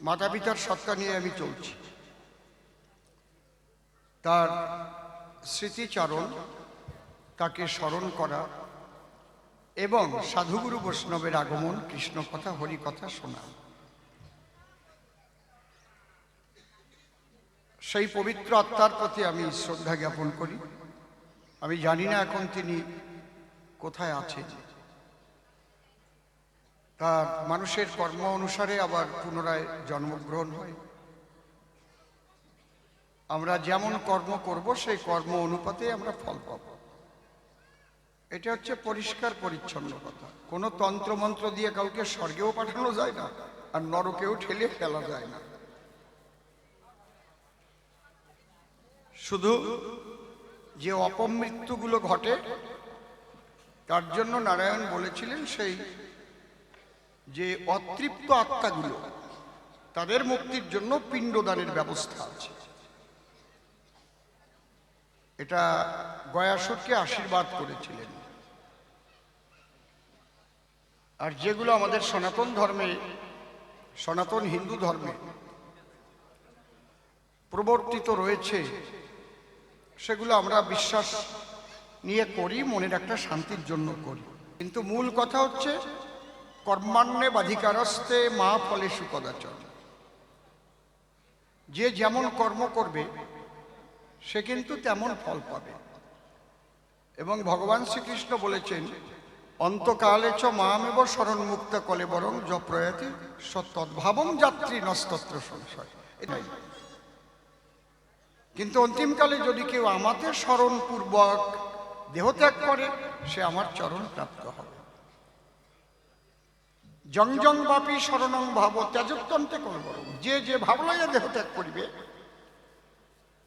মাতা পিতার সত্তা নিয়ে আমি চলছি। তার স্মৃতিচারণ, তাকে স্মরণ করা এবং সাধুগুরু বৈষ্ণবের আগমন, কৃষ্ণ কথা, হরি কথা শোনা, সেই পবিত্র আত্মার প্রতি আমি শ্রদ্ধা জ্ঞাপন করি। আমি জানি না এখন তিনি কোথায় আছেন। তার মানুষের কর্ম অনুসারে আবার পুনরায় জন্মগ্রহণ হয়। আমরা যেমন কর্ম করব সেই কর্ম অনুপাতে আমরা ফল পাব। এটা হচ্ছে পরিষ্কার পরিচ্ছন্ন কথা। কোনো তন্ত্রমন্ত্র দিয়ে কাউকে স্বর্গেও পাঠানো যায় না, আর নরকেও ঠেলে ফেলা যায় না। শুধু যে অপমৃত্যুগুলো ঘটে তার জন্য নারায়ণ বলেছিলেন সেই যে অতৃপ্ত আত্মাগুলো, তাদের মুক্তির জন্য পিণ্ডদানের ব্যবস্থা আছে। এটা গয়াসুরকে আশীর্বাদ করেছিলেন। আর যেগুলো আমাদের সনাতন ধর্মে, সনাতন হিন্দু ধর্মে প্রবর্তিত রয়েছে, সেগুলো আমরা বিশ্বাস নিয়ে করি, মনের একটা শান্তির জন্য করি। কিন্তু মূল কথা হচ্ছে কর্মাণ্যে বাধিকারস্তে মা ফলেষু কদাচন। যে যেমন কর্ম করবে সে কিন্তু তেমন ফল পাবে। এবং ভগবান শ্রীকৃষ্ণ বলেছেন, অন্তকালে চ মামেব শরণমুক্ত কলে বরং য প্রয়াতি সত্তদ্ভাবং যাত্রী নস্তত্র সংশয়। এটাই। কিন্তু অন্তিমকালে যদি কেউ আমাদের স্মরণপূর্বক দেহত্যাগ করে, সে আমার চরণ প্রাপ্ত হবে। জং জং বাপি শরণং ভাব ত্যাযোত্তন্তে কলবরং। যে যে ভাব লইয়া দেহত্যাগ করিবে,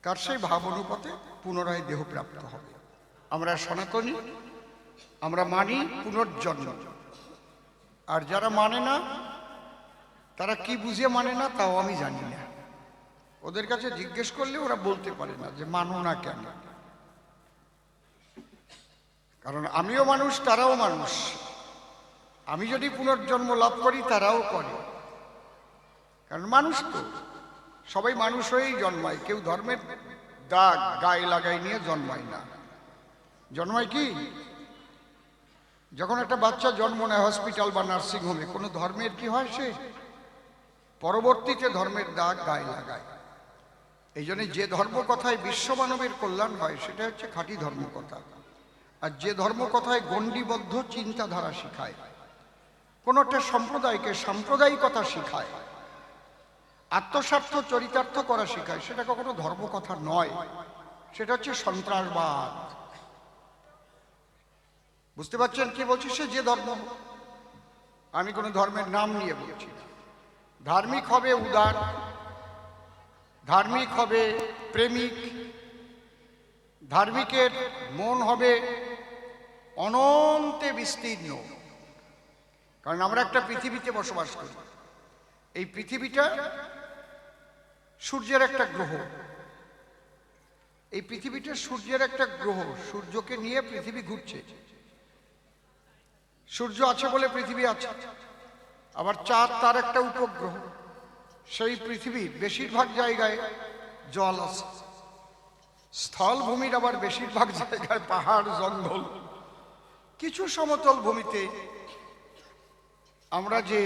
তার সেই ভাব অনুপাতে পুনরায় দেহ প্রাপ্ত হবে। আমরা সনাতনী, আমরা মানি পুনর্জন্ম। আর যারা মানে না, তারা কি বুঝে মানে না তাও আমি জানি না। ওদের কাছে জিজ্ঞেস করলে ওরা বলতে পারে না যে মানো না কেন। কারণ আমিও মানুষ, তারাও মানুষ। আমি যদি পুনর্জন্ম লাভ করি, তারাও করে। কারণ মানুষ তো সবাই মানুষ হয়েই জন্মায়। কেউ ধর্মের দাগ গায়ে লাগাই নিয়ে জন্মায় না। জন্মায় কি? যখন একটা বাচ্চা জন্ম নেয় হসপিটাল বা নার্সিং হোমে, কোনো ধর্মের কি হয়, সে পরবর্তীতে ধর্মের দাগ গায়ে লাগায়। এই জন্য যে ধর্ম কথায় বিশ্বমানবের কল্যাণ হয়, সেটা হচ্ছে খাঁটি ধর্মকথা। আর যে ধর্মকথায় গণ্ডিবদ্ধ চিন্তাধারা শিখায়, কোনো একটা সম্প্রদায়কে সাম্প্রদায়িকতা শিখায়, আত্মস্বার্থ চরিতার্থ করা শিখায়, সেটা কখনো ধর্মকথা নয়, সেটা হচ্ছে সন্ত্রাসবাদ। বুঝতে পারছেন কি বলছি? সে যে ধর্ম, আমি কোনো ধর্মের নাম নিয়ে বলছি না। ধার্মিক হবে উদার, ধার্মিক হবে প্রেমিক, ধার্মিকের মন হবে অনন্তে বিস্তীর্ণ। কারণ আমরা একটা পৃথিবীতে বসবাস করি। এই পৃথিবীটা সূর্যের একটা গ্রহ। এই পৃথিবীটা সূর্যের একটা গ্রহ। সূর্যকে নিয়ে পৃথিবী ঘুরছে। সূর্য আছে বলে পৃথিবী আছে। আবার চাঁদ তার একটা উপগ্রহ। সেই পৃথিবীর বেশিরভাগ জায়গায় জল আছে। স্থলভূমির আবার বেশিরভাগ জায়গায় পাহাড় জঙ্গল। কিছু সমতল ভূমিতে আমরা যে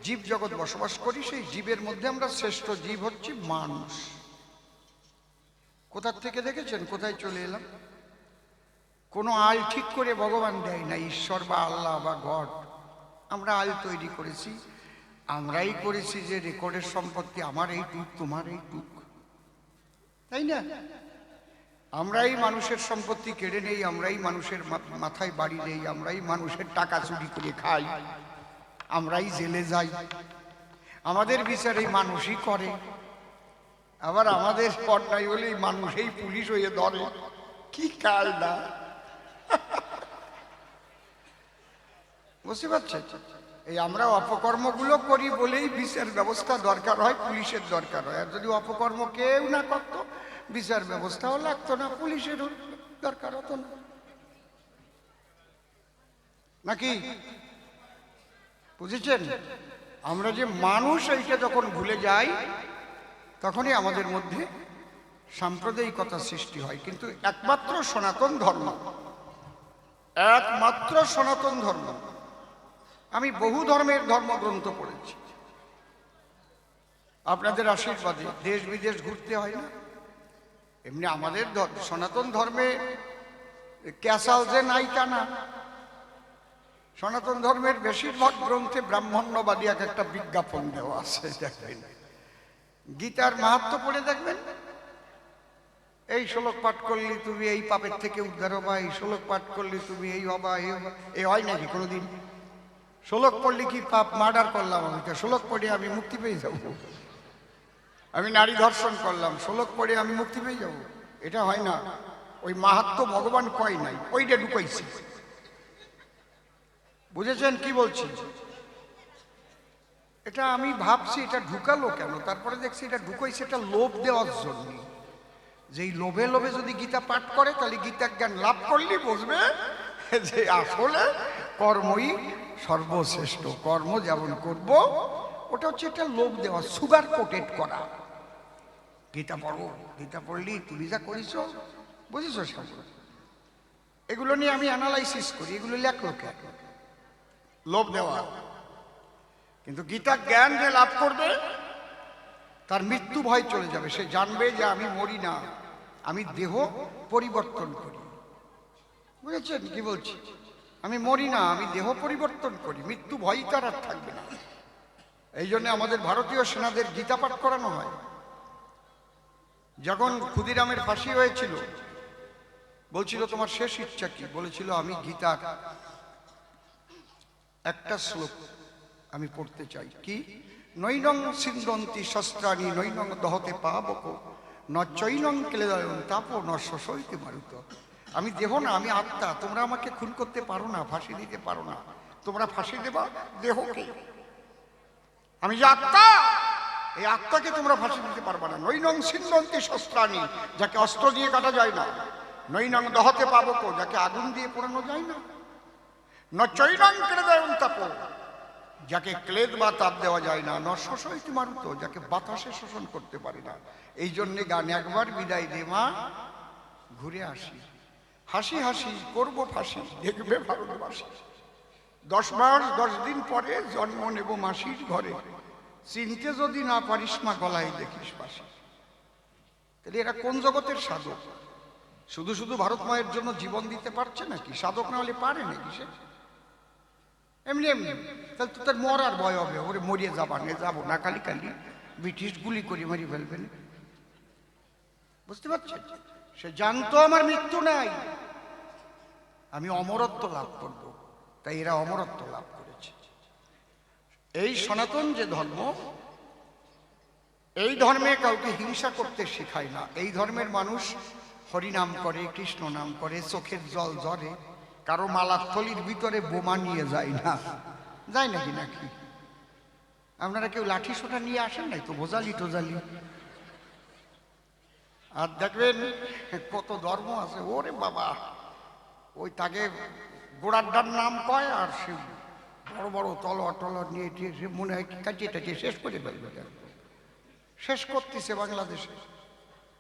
জীব জগৎ বসবাস করি, সেই জীবের মধ্যে আমরা শ্রেষ্ঠ জীব হচ্ছি মানুষ। কোথার থেকে দেখেছেন কোথায় চলে এলাম? কোনো আল ঠিক করে ভগবান দেয় না, ঈশ্বর বা আল্লাহ বা গড। আমরা আল তৈরি করেছি। আমরাই করেছি যে রেকর্ডের সম্পত্তি আমার এইটুক, তোমার এইটুক, তাই না? আমরাই মানুষের সম্পত্তি কেড়ে নেই, আমরাই মানুষের মাথায় বাড়ি দেই, আমরাই মানুষের টাকা চুরি করে খাই, আমরাই জেলে যাই। আমাদের বিচার এই মানুষই করে। আবার আমাদের অন্যায় হলে এই মানুষই পুলিশ হয়ে ধরে। কি কাল না, বুঝতে পারছেন? এই আমরা অপকর্মগুলো করি বলেই বিচার ব্যবস্থা দরকার হয়, পুলিশের দরকার হয়। আর যদি অপকর্ম কেউ না করতো, বিচার ব্যবস্থাও লাগতো না, পুলিশেরও দরকার হতো না, নাকি? বুঝেছেন? আমরা যে মানুষ এইটা যখন ভুলে যাই তখনই আমাদের মধ্যে সাম্প্রদায়িকতা সৃষ্টি হয়। কিন্তু একমাত্র সনাতন ধর্ম, একমাত্র সনাতন ধর্ম। আমি বহু ধর্মের ধর্মগ্রন্থ পড়েছি, আপনাদের আশীর্বাদে দেশ বিদেশ ঘুরতে হয় না। এমনি আমাদের সনাতন ধর্মে ক্যাসাল যে নাই তা না। সনাতন ধর্মের বেশিরভাগ গ্রন্থে ব্রাহ্মণ্যবাদী এক একটা বিজ্ঞাপন দেওয়া আছে, দেখবেন। গীতার মাহাত্ম্য পড়ে দেখবেন, এই শ্লোক পাঠ করলে তুমি এই পাপের থেকে উদ্ধার হবা, এই শ্লোক পাঠ করলে তুমি এই হবা, এই হবা। এই হয় নাকি কোনোদিন? শ্লোক পড়লে কি পাপ? মার্ডার করলাম আমি, শ্লোক পড়ে আমি মুক্তি পেয়ে যাব। আমি নারী ধর্ষণ করলাম, শ্লোক পড়ে আমি মুক্তি পেয়ে যাব। এটা হয় না। ওই মাহাত্ম্য ভগবান কয় নাই, ওইটা ঢুকাইছে। বুঝেছেন কি বলছি? এটা আমি ভাবছি এটা ঢুকালো কেন, তারপরে দেখছি এটা ঢুকাইছে এটা লোভ দেওয়ার জন্য। যেই লোভে লোভে যদি গীতা পাঠ করে তাহলে গীতা জ্ঞান লাভ করলে বুঝবে যে আসলে কর্মই সর্বশ্রেষ্ঠ। কর্ম যেমন করব, ওটা হচ্ছে এটা লোভ দেওয়া, সুগার কোটেড করা। গীতা পড়ো, গীতা পড়লি তুমি যা করিস, বুঝেছ? এগুলো নিয়ে আমি অ্যানালাইসিস করি, এগুলো লেখলো কেন? লোভ দেওয়া। কিন্তু গীতা জ্ঞান যে লাভ করবে তার মৃত্যু ভয় চলে যাবে। সে জানবে যে আমি মরি না, আমি দেহ পরিবর্তন করি। বুঝেছেন কি বলছি? আমি মরি না, আমি দেহ পরিবর্তন করি। মৃত্যু ভয় তার আর থাকবে না। এই জন্য আমাদের ভারতীয় সেনাদের গীতা পাঠ করানো হয়। যখন ক্ষুদিরামের ফাঁসি হয়েছিল, বলছিল তোমার শেষ ইচ্ছা কি? বলেছিল আমি গীতার একটা শ্লোক আমি পড়তে চাই। কি? নৈনং সিন্ধন্তি শস্ত্রাণি নৈনং দহতে পাবক ন চৈনং ক্লেদয়ং তাপো ন শোষয়তে মারুত। আমি দেহ না, আমি আত্মা। তোমরা আমাকে খুন করতে পারো না, ফাঁসি দিতে পারো না। তোমরা ফাঁসি দেবা দেহকে, আমি যে আত্মা, এই আত্মাকে তোমরা ফাঁসি দিতে পারবা না। নৈনং সিন্ধন্তি শস্ত্রাণি, যাকে অস্ত্র দিয়ে কাটা যায় না। নৈনং দহতে পাবক, যাকে আগুন দিয়ে পোড়ানো যায় না। ন চৈনং ক্লেদয়ং তাপো, যাকে ক্লেদ বা তাপ দেওয়া যায় না। ন শোষয়তে মারুত, যাকে বাতাসে শোষণ করতে পারে না। এই জন্যে গান একবার বিদায় দে মা, ঘুরে আসি, হাসি হাসি করব ফাঁসি, দেখবে ভারতবাসী। 10 মাস 10 দিন পরে জন্ম নেব মাসির ঘরে, চিনতে যদি না পারিস মা গলায় দেখিস ফাঁসি। তাহলে এরা কোন জগতের সাধক? শুধু শুধু ভারত মায়ের জন্য জীবন দিতে পারছে নাকি? সাধক না হলে পারে নাকি সে? এমনি এমনি তাহলে তো তার মরার ভয় হবে, ওরে মরিয়ে যাবানে যাবো না, কালি কালি ব্রিটিশ গুলি করে মারি ফেলবেন। বুঝতে পারছেন? সে জানতো আমার মৃত্যু নাই, আমি অমরত্ব লাভ করব। তাই এরা অমরত্ব লাভ করেছে। এই সনাতন যে ধর্ম, এই ধর্মে কাউকে হিংসা করতে শেখায় না। এই ধর্মের মানুষ হরিনাম করে, কৃষ্ণ নাম করে, চোখের জল ঝরে, কারো মালার থলির ভিতরে বোমা নিয়ে যায় না। যায় নাকি? নাকি আপনারা কেউ লাঠি সোটা নিয়ে আসেন নাই তো? বোঝালি টোজালি। আর দেখবেন কত ধর্ম আছে, ওরে বাবা, ওই তাকে গোড়ার নাম কয়, আর সে বড় বড় তলোয়ার টলোয়ার নিয়ে সে মনে হয় কাটিয়ে টাটিয়ে শেষ করে ফেলবে। শেষ করতেছে বাংলাদেশে।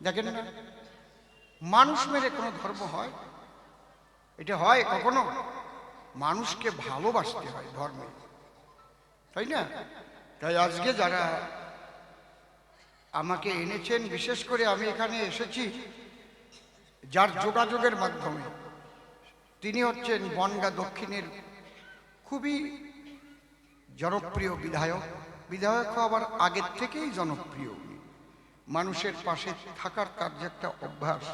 দেখেন না, মানুষ মেরে কোনো ধর্ম হয়? এটা হয় কখনো? মানুষকে ভালোবাসতে হয় ধর্মে, তাই না? তাই আজকে যারা আমাকে এনেছেন, বিশেষ করে আমি এখানে এসেছি যার যোগাযোগের মাধ্যমে, তিনি হচ্ছেন বনগাঁ দক্ষিণের খুবই জনপ্রিয় বিধায়ক। বিধায়ক হওয়ার আগের থেকেই জনপ্রিয়, মানুষের পাশে থাকার তার যে একটা অভ্যাস,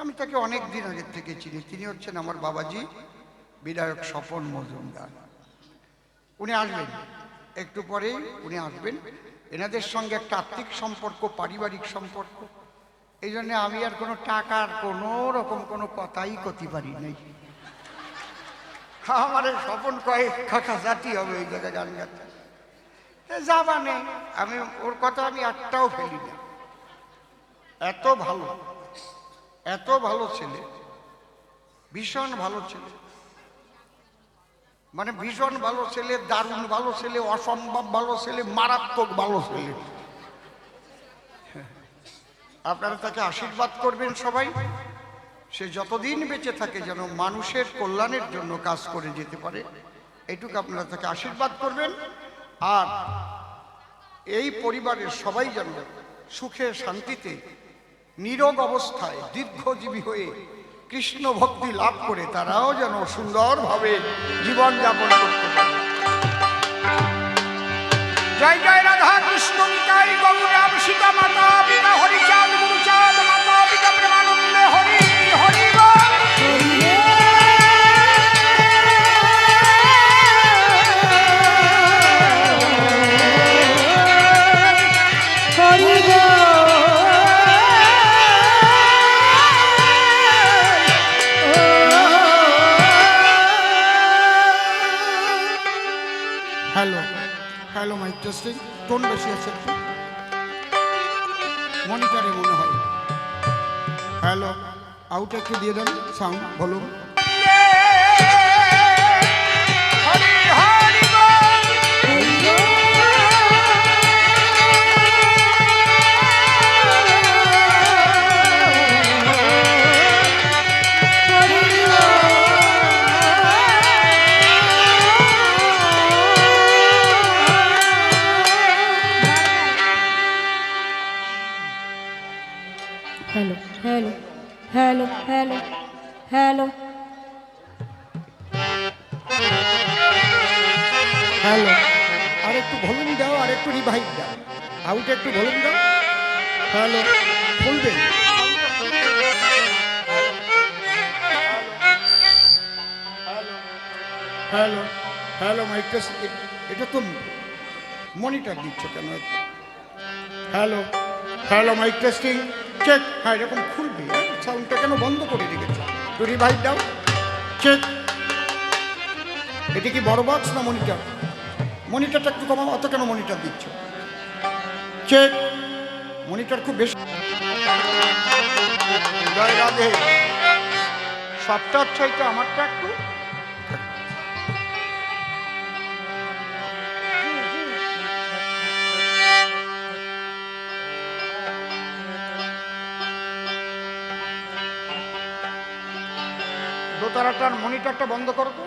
আমি তাকে অনেক দিন আগের থেকে চিনি। তিনি হচ্ছেন আমার বাবাজি বিধায়ক স্বপন মজুমদার। উনি আসবেন একটু পরেই, উনি আসবেন। এনাদের সঙ্গে একটা আত্মিক সম্পর্ক, পারিবারিক সম্পর্ক। এই জন্য আমি আর কোনো টাকার কোনো রকম কোনো কথাই করতে পারি নাই। আমার স্বপন কয়েক কাকা জাতি হবে এই জায়গায় গান গাতে যাবানে, আমি ওর কথা আমি একটাও ফেলি না। এত ভালো, এত ভালো ছেলে, ভীষণ ভালো ছেলে। মানে ভীষণ ভালো ছেলে, দারুণ ভালো ছেলে, অসম্ভব ভালো ছেলে, মারাত্মক ভালো ছেলে। আপনারা তাকে আশীর্বাদ করবেন সবাই, সে যতদিন বেঁচে থাকে যেন মানুষের কল্যাণের জন্য কাজ করে যেতে পারে, এইটুকু আপনারা তাকে আশীর্বাদ করবেন। আর এই পরিবারের সবাই যেন সুখে শান্তিতে নীরোগ অবস্থায় দীর্ঘজীবী হয়ে কৃষ্ণ ভক্তি লাভ করে তারাও যেন সুন্দরভাবে জীবনযাপন করতে পারে। জয় জয় রাধা কৃষ্ণ নিতাই গৌর রাম সীতা মাতা পিতা হরিচাঁদ গুরুচাঁদ মাতা পিতা প্রেমানন্দে হরি হরি বল। Hello hello, mike testing, tone বেশি আছে একটু, মনিটরে মনে হয়। হ্যালো, আউট একটু দিয়ে দেন, sound volume. Hello hello hello hello hello hello, আর একটু ভলিউম দাও, আর একটু রিভাইভ দাও, আউট একটু ভলিউম দাও। হ্যালো, খুলবে। হ্যালো হ্যালো, মাইক টেস্ট, এটা তো মনিটর দিচ্ছ কেন? Hello hello, mike testing, check. হ্যাঁ, এরকম খুলবে, সাউন্ডটা কেন বন্ধ করে রেখেছ? একটু রিভাইভ দাও, চেক। এটা কি বড় বক্স না মনিটর? মনিটরটা একটু কমাও, অত কেন মনিটর দিচ্ছ? চেক, মনিটর খুব বেশি। জয় রাধে। সবটার চাইতে আমারটা একটু দোতারাটার মনিটরটা বন্ধ করো তো।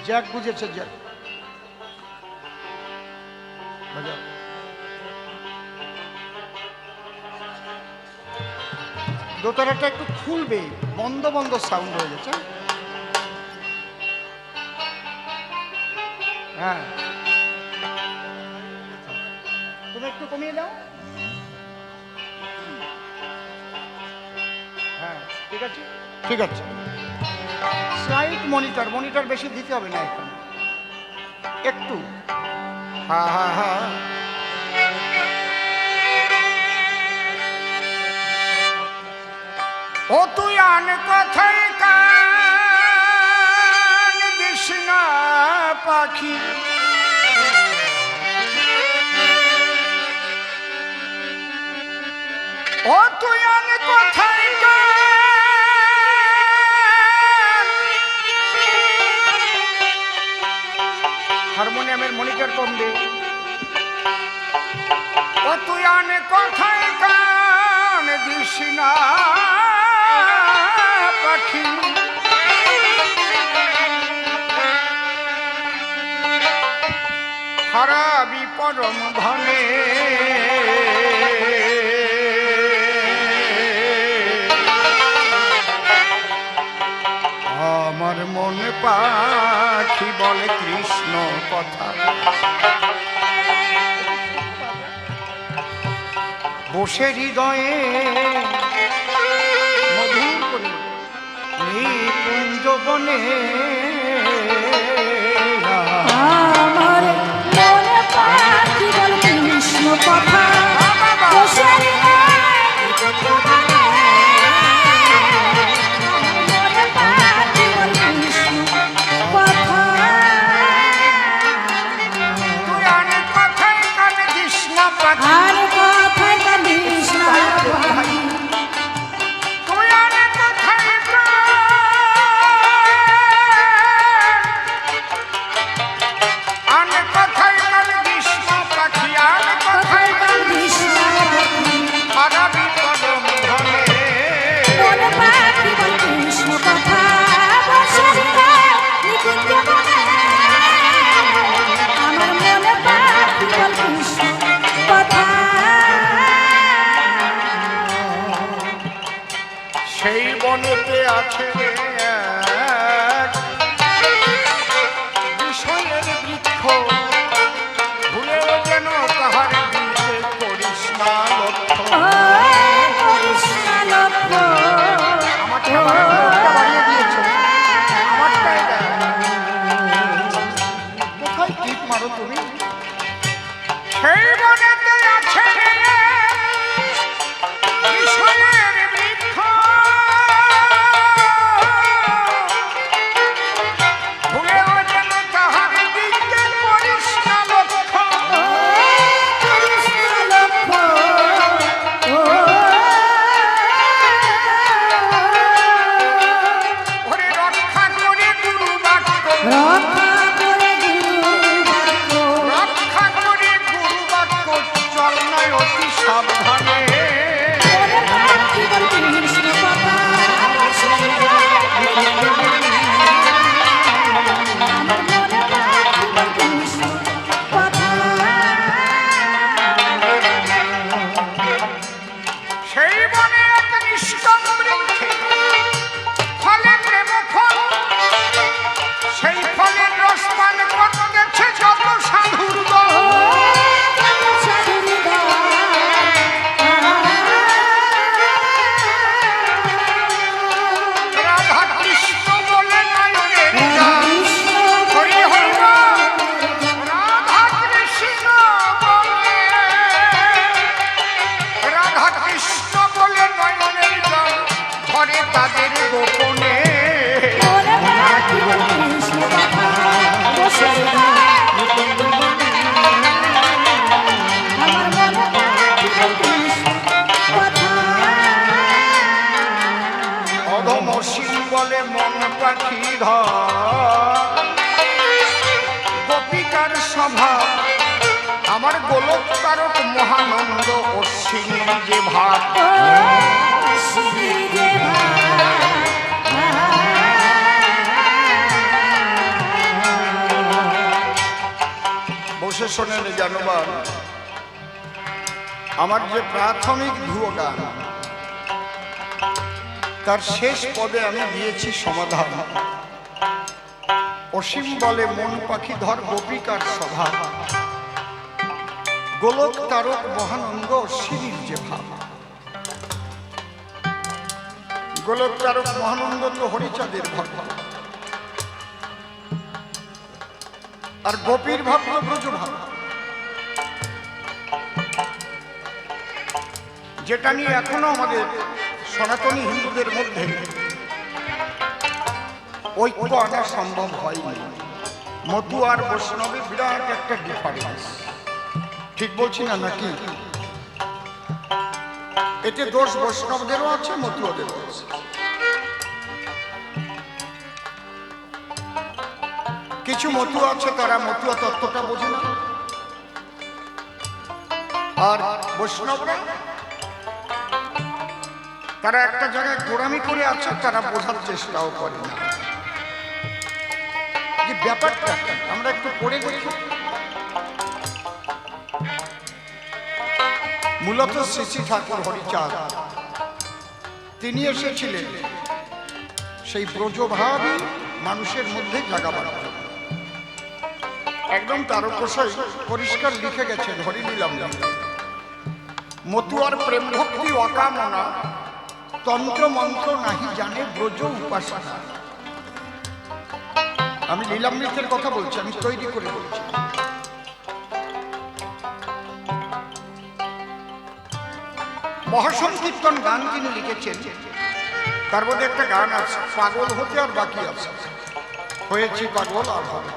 জ্যাক বুঝেছে, জ্যাক বাজাও। দোতারাটা একটু খুলবে, বন্ধ বন্ধ সাউন্ড হয়ে গেছে। হ্যাঁ, তুমি একটু কমিয়ে দাও। হ্যাঁ, ঠিক আছে ঠিক আছে। স্লাইড মনিটর, মনিটর বেশি দিতে হবে না এখানে, একটু। হ্যাঁ হ্যাঁ হ্যাঁ, ও তুই আন কথায় কান দিস না পাখি, ও তুই আন কথায় কান। হারমোনিয়ামের মনিটর কমবে। ও তুই আন কথায় কান দিস না পাখি, হারাবি পরম ধনে। আমার মন পাখি বলে কৃষ্ণ কথা, বসে হৃদয়ে মধুর করে নিকুঞ্জ বনে। আমার মনে পাখি বল কৃষ্ণ কথা, বসে নিকুঞ্জ বনে। মনে পাখি বল কৃষ্ণ কথা, তুই আনে কথায় কানে দিস না পাখি, আর কথায় কাঁদিস না পাখি। তুই আনে কথায় কানে জীবনেতে আছে এক বিষয়ের বৃক্ষ, ভুলেও যেন তাহার দিকে করিস না লক্ষ্য। কৃষ্ণ লক্ষ্য আমার খাবারের লোকটা বাড়িয়ে দিয়েছো, আমারটাই দেয়। কোথায় টিপ মারো তুমি? সেই মনেতে আছে বিষয়ের বৃক্ষ, ভুলেও যেন তাহার দিকে করিস না লক্ষ্য। কৃষ্ণ লক্ষ্য ওরে রক্ষা করে গুরু বাক্য, রক্ষা করে গুরু বাক্য রক্ষা করে গুরু বাক্য, চল নয় অতি সাবধানে। মনে পাখি বল কৃষ্ণ কথা আমার মনে পাখি বল কৃষ্ণ কথা সেই বনে এক নিষ্কম বৃক্ষে ফলে প্রেম ফল, সেই ফলের রস পান করতেছে যত সাধুর দল। রাধা কৃষ্ণ বলে নয়নের জল, হরি হরি বল। রাধা কৃষ্ণ বলে, রাধা কৃষ্ণ বলে নয়নের জল ঝরে তাদের গোপনে। অধমসীন বলে মন পাখি ধর, গোপিকার স্বভাব আমার গোলক তারক মহানন্দ অশ্বিনীর যে ভাব। বসে শোনেন জানবার, আমার যে প্রাথমিক ধুয়ো গান তার শেষ পদে আমি দিয়েছি সমাধান। অসীম বলে মন পাখি ধর গোপিকার স্বভাব, গোলক তারক মহানন্দ অশ্বিনীর যে ভাব। গোলক তারক মহানন্দ তো হরিচাঁদের ভক্ত, আর গোপীর ভাব তো ব্রজ ভাব, যেটা নিয়ে এখনো আমাদের সনাতনী হিন্দুদের মধ্যে ঐক্য আনা সম্ভব হয়নি। মতু আর বৈষ্ণবে বিরাট একটা ডিফারেন্স, ঠিক বলছি না নাকি? এতে দোষ বৈষ্ণবদেরও আছে, মতুয়াদেরও আছে। কিছু মতুয়া আছে তারা মতুয়া তত্ত্বটা বোঝে না, আর বৈষ্ণবরা তারা একটা জায়গায় গোড়ামি করে আছে, তারা বোঝার চেষ্টাও করে না যে ব্যাপারটা। আমরা একটু পড়ে দেখি। মূলত শ্রী শ্রী ঠাকুর হরিচাঁদ তিনি এসেছিলেন সেই ব্রজভাবই মানুষের মধ্যে জাগাবার। একদম তারকশাই পরিষ্কার লিখে গেছেন হরিলীলাম, মতুয়ার প্রেম ভক্তি অকামনা, তন্ত্র মন্ত্র নাহি জানে ব্রজ উপাসনা। আমি লীলামৃতের কথা বলছি, আমি তৈরি করে বলছি। মহাসংকীর্তন গান তিনি লিখেছেন, তার মধ্যে একটা গান আছে পাগল হতে আর বাকি আছে, হয়েছি পাগল আর হবে।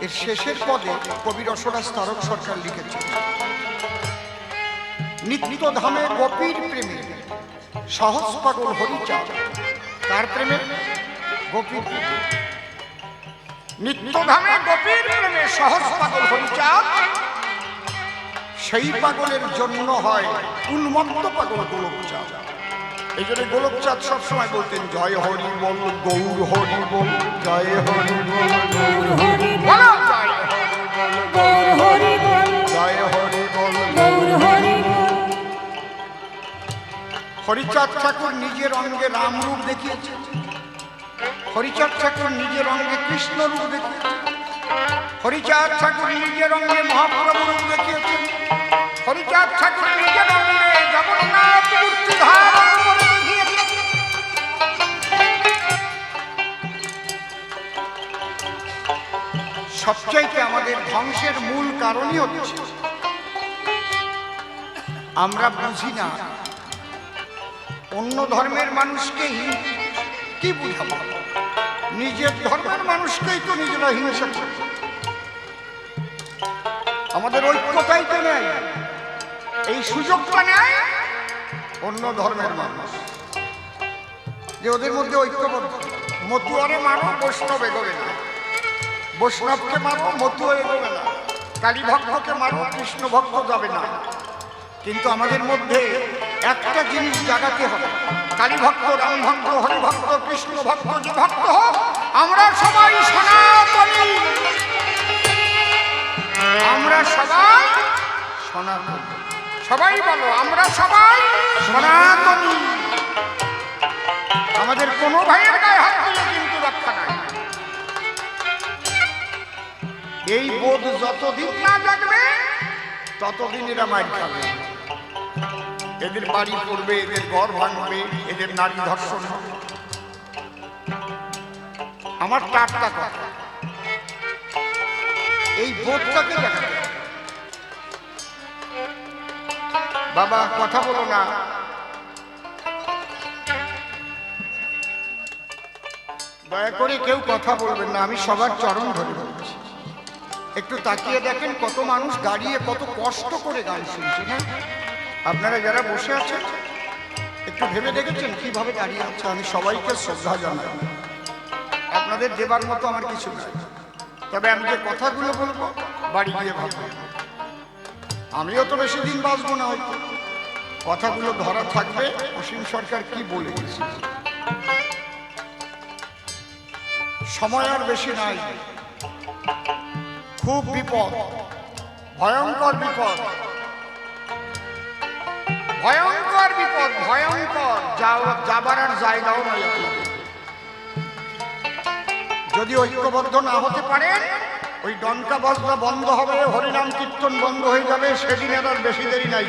এর শেষের পদে কবি রসরাজ তারক সরকার লিখেছেন, নিত্য ধামে গোপীর প্রেমে সহজ পাগল হরিচাঁদ। তার প্রেমে গোপীর প্রেমে, নিত্য ধামে গোপীর প্রেমে সহজ পাগল হরিচাঁদ। সেই পাগলের জন্য হয় উন্মত্ত পাগল গোলকচাঁদ। এই জন্য গোলকচাঁদ সবসময় বলতেন জয় হরি বল গৌর হরি বল, জয় হরি বল গৌর হরি বল, জয় হরি বল গৌর হরি বল, জয় হরি বল গৌর হরি বল। হরিচাঁদ ঠাকুর নিজের অঙ্গে রাম রূপ দেখিয়েছেন, হরিচাঁদ ঠাকুর নিজের অঙ্গে কৃষ্ণ রূপ দেখিয়েছেন, হরিচাঁদ ঠাকুর নিজের অঙ্গে মহাপ্রভু রূপ দেখিয়েছেন, হরিচাঁদ ঠাকুর নিজের অঙ্গে জগন্নাথ মূর্তি ধারণ করে দেখিয়েছেন। সবচাইতে আমাদের ধ্বংসের মূল কারণই হচ্ছে আমরা বুঝি না অন্য ধর্মের মানুষকে কি বুঝাবো, নিজের ধর্মের মানুষকেই তো নিজেরা হিংসা করে। আমাদের ঐক্যতাই তো নেই, এই সুযোগটা নেয় অন্য ধর্মের মানুষ যে ওদের মধ্যে ঐক্যবদ্ধ। মতুয়ারে মারো, বৈষ্ণব এগোবে না, বৈষ্ণবকে মারো, মতুয়া এগোবে না, কালী ভক্তকে মারো, কৃষ্ণ ভক্ত যাবে না। কিন্তু আমাদের মধ্যে একটা জিনিস জাগাতে হবে, কালী ভক্ত, রাম ভক্ত, হরি ভক্ত, কৃষ্ণ ভক্ত, যে ভক্ত হোক, আমরা সবাই সনাতনী, আমরা সবাই সনাতনী। সবাই বলো, আমরা সবাই সনাতনী। আমাদের কোনো ভাইয়ের গায়ে হাত দিলে কিন্তু রক্ষা নাই। এই বোধ যতদিন না জাগবে ততদিন এরা মার খাবে, এদের বাড়ি পড়বে, এদের ঘর ভাঙবে, এদের নারী ধর্ষণ হবে। আমার টাটকা কথা, এই বোধটাকে দেখাবে। বাবা কথা বলো না, দয়া করে কেউ কথা বলবেন না, আমি সবার চরণ ধরে বলছি। একটু তাকিয়ে দেখেন কত মানুষ দাঁড়িয়ে কত কষ্ট করে গান শুনছে। হ্যাঁ, আপনারা যারা বসে আছেন একটু ভেবে দেখেছেন কিভাবে দাঁড়িয়ে আছে? আমি সবাইকে শ্রদ্ধা জানাই, আপনাদের দেবার মতো আমার কিছু নাই। তবে আমি যে কথাগুলো বলবো বাড়ি গিয়ে ভাববো। আমিও তো বেশি দিন বাঁচবো না, হয়তো কথাগুলো ধরা থাকবে অসীম সরকার কি বলে গেছে। সময় আর বেশি নাই, খুব বিপদ, ভয়ঙ্কর বিপদ, ভয়ঙ্কর বিপদ, ভয়ঙ্কর, যাবার আর জায়গাও নয় আপনাদের। যদি ঐক্যবদ্ধ না হতে পারেন, ওই ডঙ্কা বাজনা বন্ধ হবে, হরিনাম কীর্তন বন্ধ হয়ে যাবে, সেদিনের আর বেশি দেরি নাই।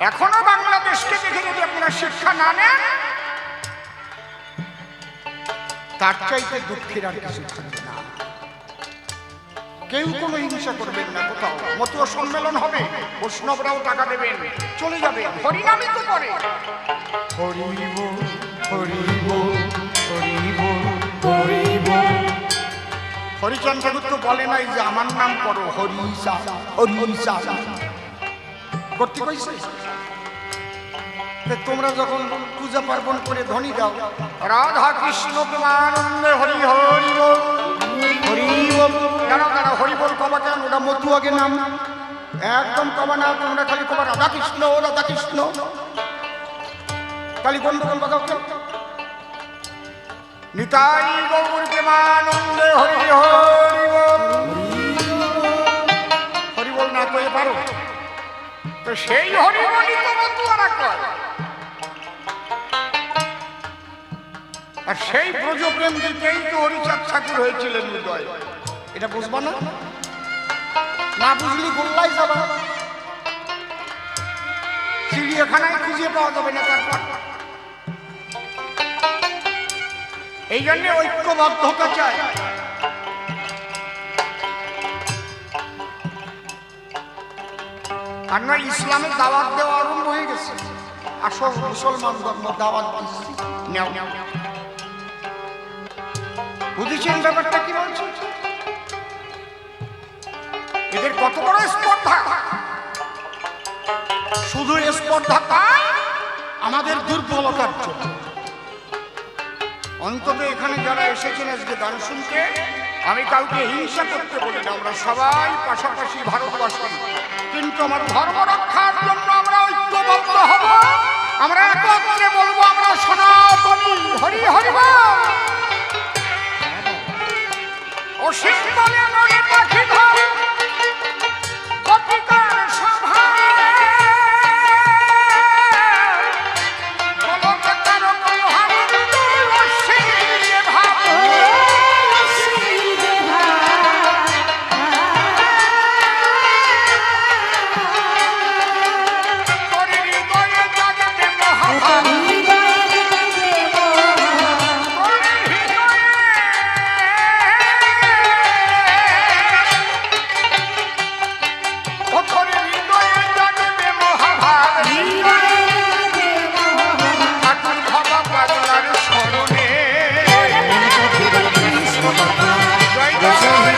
এখনো বাংলাদেশকে দেখে যদি আপনারা শিক্ষা না নেন, তার চাইতে দুঃখের আর কিছু থাকবে না। কেউ কোনো হিংসা করবেন না। কোথাও মতুয়া সম্মেলন হবে, বৈষ্ণবরাও টাকা দেবেন, চলে যাবে, হরিনামই তো করে। হরিব হরিব হরিব হরিব। হরিচন্দ্র ঠাকুর তো বলে নাই যে আমার নাম করো হরিষা হরিষা করতে কইছে। তোমরা যখন পূজা পার্বণ করে ধ্বনি দাও রাধা কৃষ্ণ প্রেমানন্দে হরি হরি বল হরি বল, কেন কেন হরি বল কবা কেন? ওটা মতুয়াকে নাম, একদম কবা না, তোমরা খালি কবা রাধা কৃষ্ণ রাধা কৃষ্ণ, খালি গন্ডগোল বাজাও কেন? নিতাই গৌর প্রেমানন্দে হরি হরি বল, হরি বল না কয়ে পারো তো সেই হরি বলি তো মতুয়ারা কয়। আর সেই ব্রজপ্রেম দিতেই তো হরিচাঁদ ঠাকুর হয়েছিলেন উদয়। এটা বুঝবা না, না বুঝলি গোল্লাই যাবা, চিড়িয়াখানায় খুঁজে পাওয়া যাবে না। তারপর এই জন্য ঐক্যবদ্ধতা চাই। আর নয় ইসলামের দাওয়াত দেওয়া আরম্ভ হয়ে গেছে। আসল মুসলমান ধর্ম দাওয়াত দিচ্ছি, নেও নেও। বুঝেছেন ব্যাপারটা কি বলছে? এদের কত বড় স্পর্ধা, শুধু স্পর্ধা পায় আমাদের দুর্বলতার জন্য। অন্তত এখানে যারা এসেছেন আজকে গান শুনতে, আমি কাউকে হিংসা করতে বলি না, আমরা সবাই পাশাপাশি ভারতবাসী, কিন্তু আমার ধর্ম রক্ষার জন্য আমরা ঐক্যবদ্ধ হব, আমরা একত্রে বলবো আমরা সনাতনী। হরি হরি বল। অসীম বলে মনে পাখি ধর গোপিকার সভায়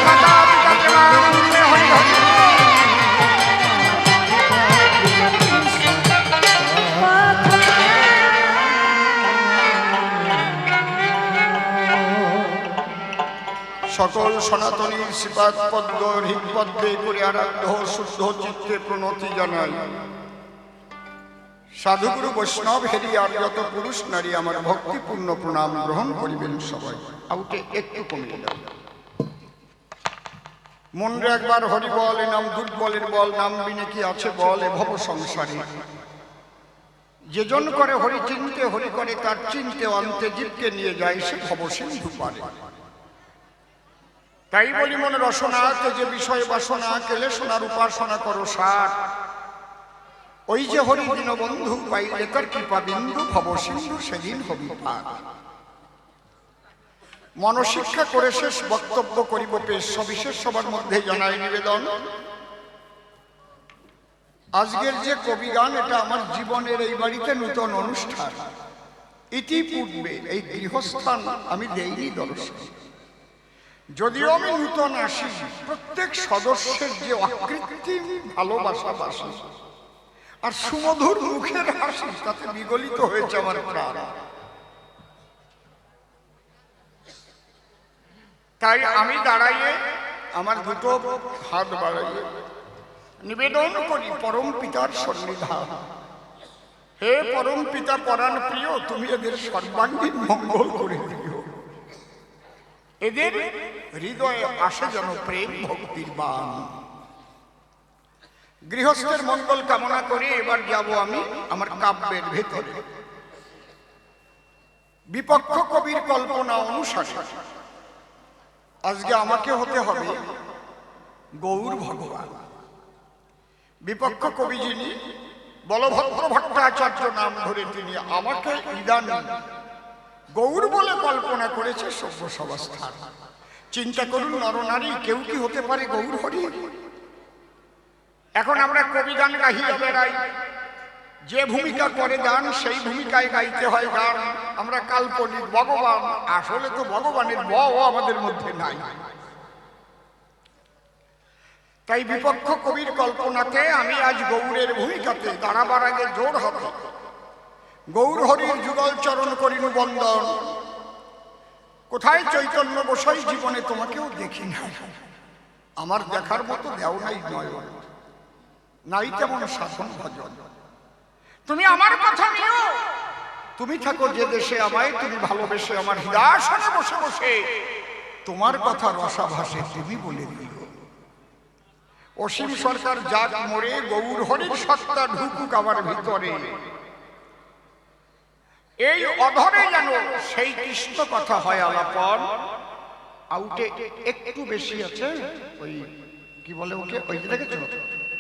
মাতা পিতা প্রেমানন্দে হরি হরি। সকল সনাতনীর শ্রীপাদ পদ্ম হৃদপদ্মে করে আরাধ্য শুদ্ধ চিত্তে প্রণতি জানাই। সাধুগুরু বৈষ্ণব হেরি আর যত পুরুষ নারী আমার ভক্তিপূর্ণ প্রণাম গ্রহণ করিবেন সবাই। আউটে একটু কমিয়ে দাও। মনরে একবার হরি বল, এ নাম দুর্বলের বল, নাম বিনে কি আছে বল এ ভব সংসারে। যেজন করে হরি চিনতে, হরি করে তার চিনতে, অন্তে জীবকে নিয়ে যায় সে ভব সিন্ধু পারে। তাই বলি মনে রসনা, যে বিষয় বাসনা, কেলে সোনার উপাসনা করো সার। ওই যে হরি দীনবন্ধু পাইলে তার কৃপা বিন্দু, ভব সিন্ধু সেদিন হবি পার। মনশিক্ষা করে শেষ বক্তব্য করিব পেশ, সবিশেষ সবার মধ্যে জানাই নিবেদন। আজকের যে কবি গান, এটা আমার জীবনের এই বাড়িতে নূতন অনুষ্ঠান। ইতিপূর্বে এই গৃহস্থান আমি দেইনি দর্শন। যদিও আমি নূতন আসি, প্রত্যেক সদস্যের যে অকৃত্রিম ভালোবাসা বাসি আর সুমধুর মুখের হাসি, তাতে বিগলিত হয়েছে আমার প্রাণ। তাই আমি দাঁড়াইয়ে আমার দুটো হাত বাড়াইয়ে নিবেদন করি পরম পিতার সন্নিধান। হে পরম পিতা পরাণ প্রিয়, তুমি এদের সর্বাঙ্গীন মঙ্গল করে দিও। এদের হৃদয়ে আসে যেন প্রেম ভক্তির বাণ। গৃহস্থের মঙ্গল কামনা করে এবার যাব আমি আমার কাব্যের ভেতরে। বিপক্ষ কবির কল্পনা অনুসারে আজকে আমাকে হতে হবে গৌর ভগবান। বিপক্ষ কবি যিনি বলভদ্র ভট্টাচার্য নাম ধরে, তিনি আমাকে ইদানীং গৌর বলে কল্পনা করেছে সভ্য সভাস্থান। চিন্তা করুন নরনারী, কেউ কি হতে পারে গৌর হরি? এখন আমরা কবি গান গাহিয়া বেড়াই, যে ভূমিকা করে গান সেই ভূমিকায় গাইতে হয় গান। আমরা কাল্পনিক ভগবান, আসলে তো ভগবানের বও আমাদের মধ্যে নাই। তাই বিপক্ষ কবির কল্পনাতে আমি আজ গৌরের ভূমিকাতে দাঁড়াবার আগে জোর হবে গৌর হরির যুগল চরণ করিনু বন্দন। কোথায় চৈতন্য গোসাই জীবনে তোমাকেও দেখি না, আমার দেখার মতো দেও নাই নয়ন, নাই তেমন শাসন ভজন। তুমি আমার কথা নিও, তুমি থাকো যে দেশে আমায়, তুমি ভালোবেসে আমার হৃদয়াসনে বসে বসে তোমার কথা রসাভাসে তুমি বলে দিও। অসীম সরকার যাক মোরে, গৌর হরির সত্তা ঢুকুক আমার ভিতরে। এই অধরে যেন সেই কৃষ্ণ কথা হয় আলাপন। আউটে একটু বেশি আছে, ওই কি বলে ওকে, ওই দেখেছো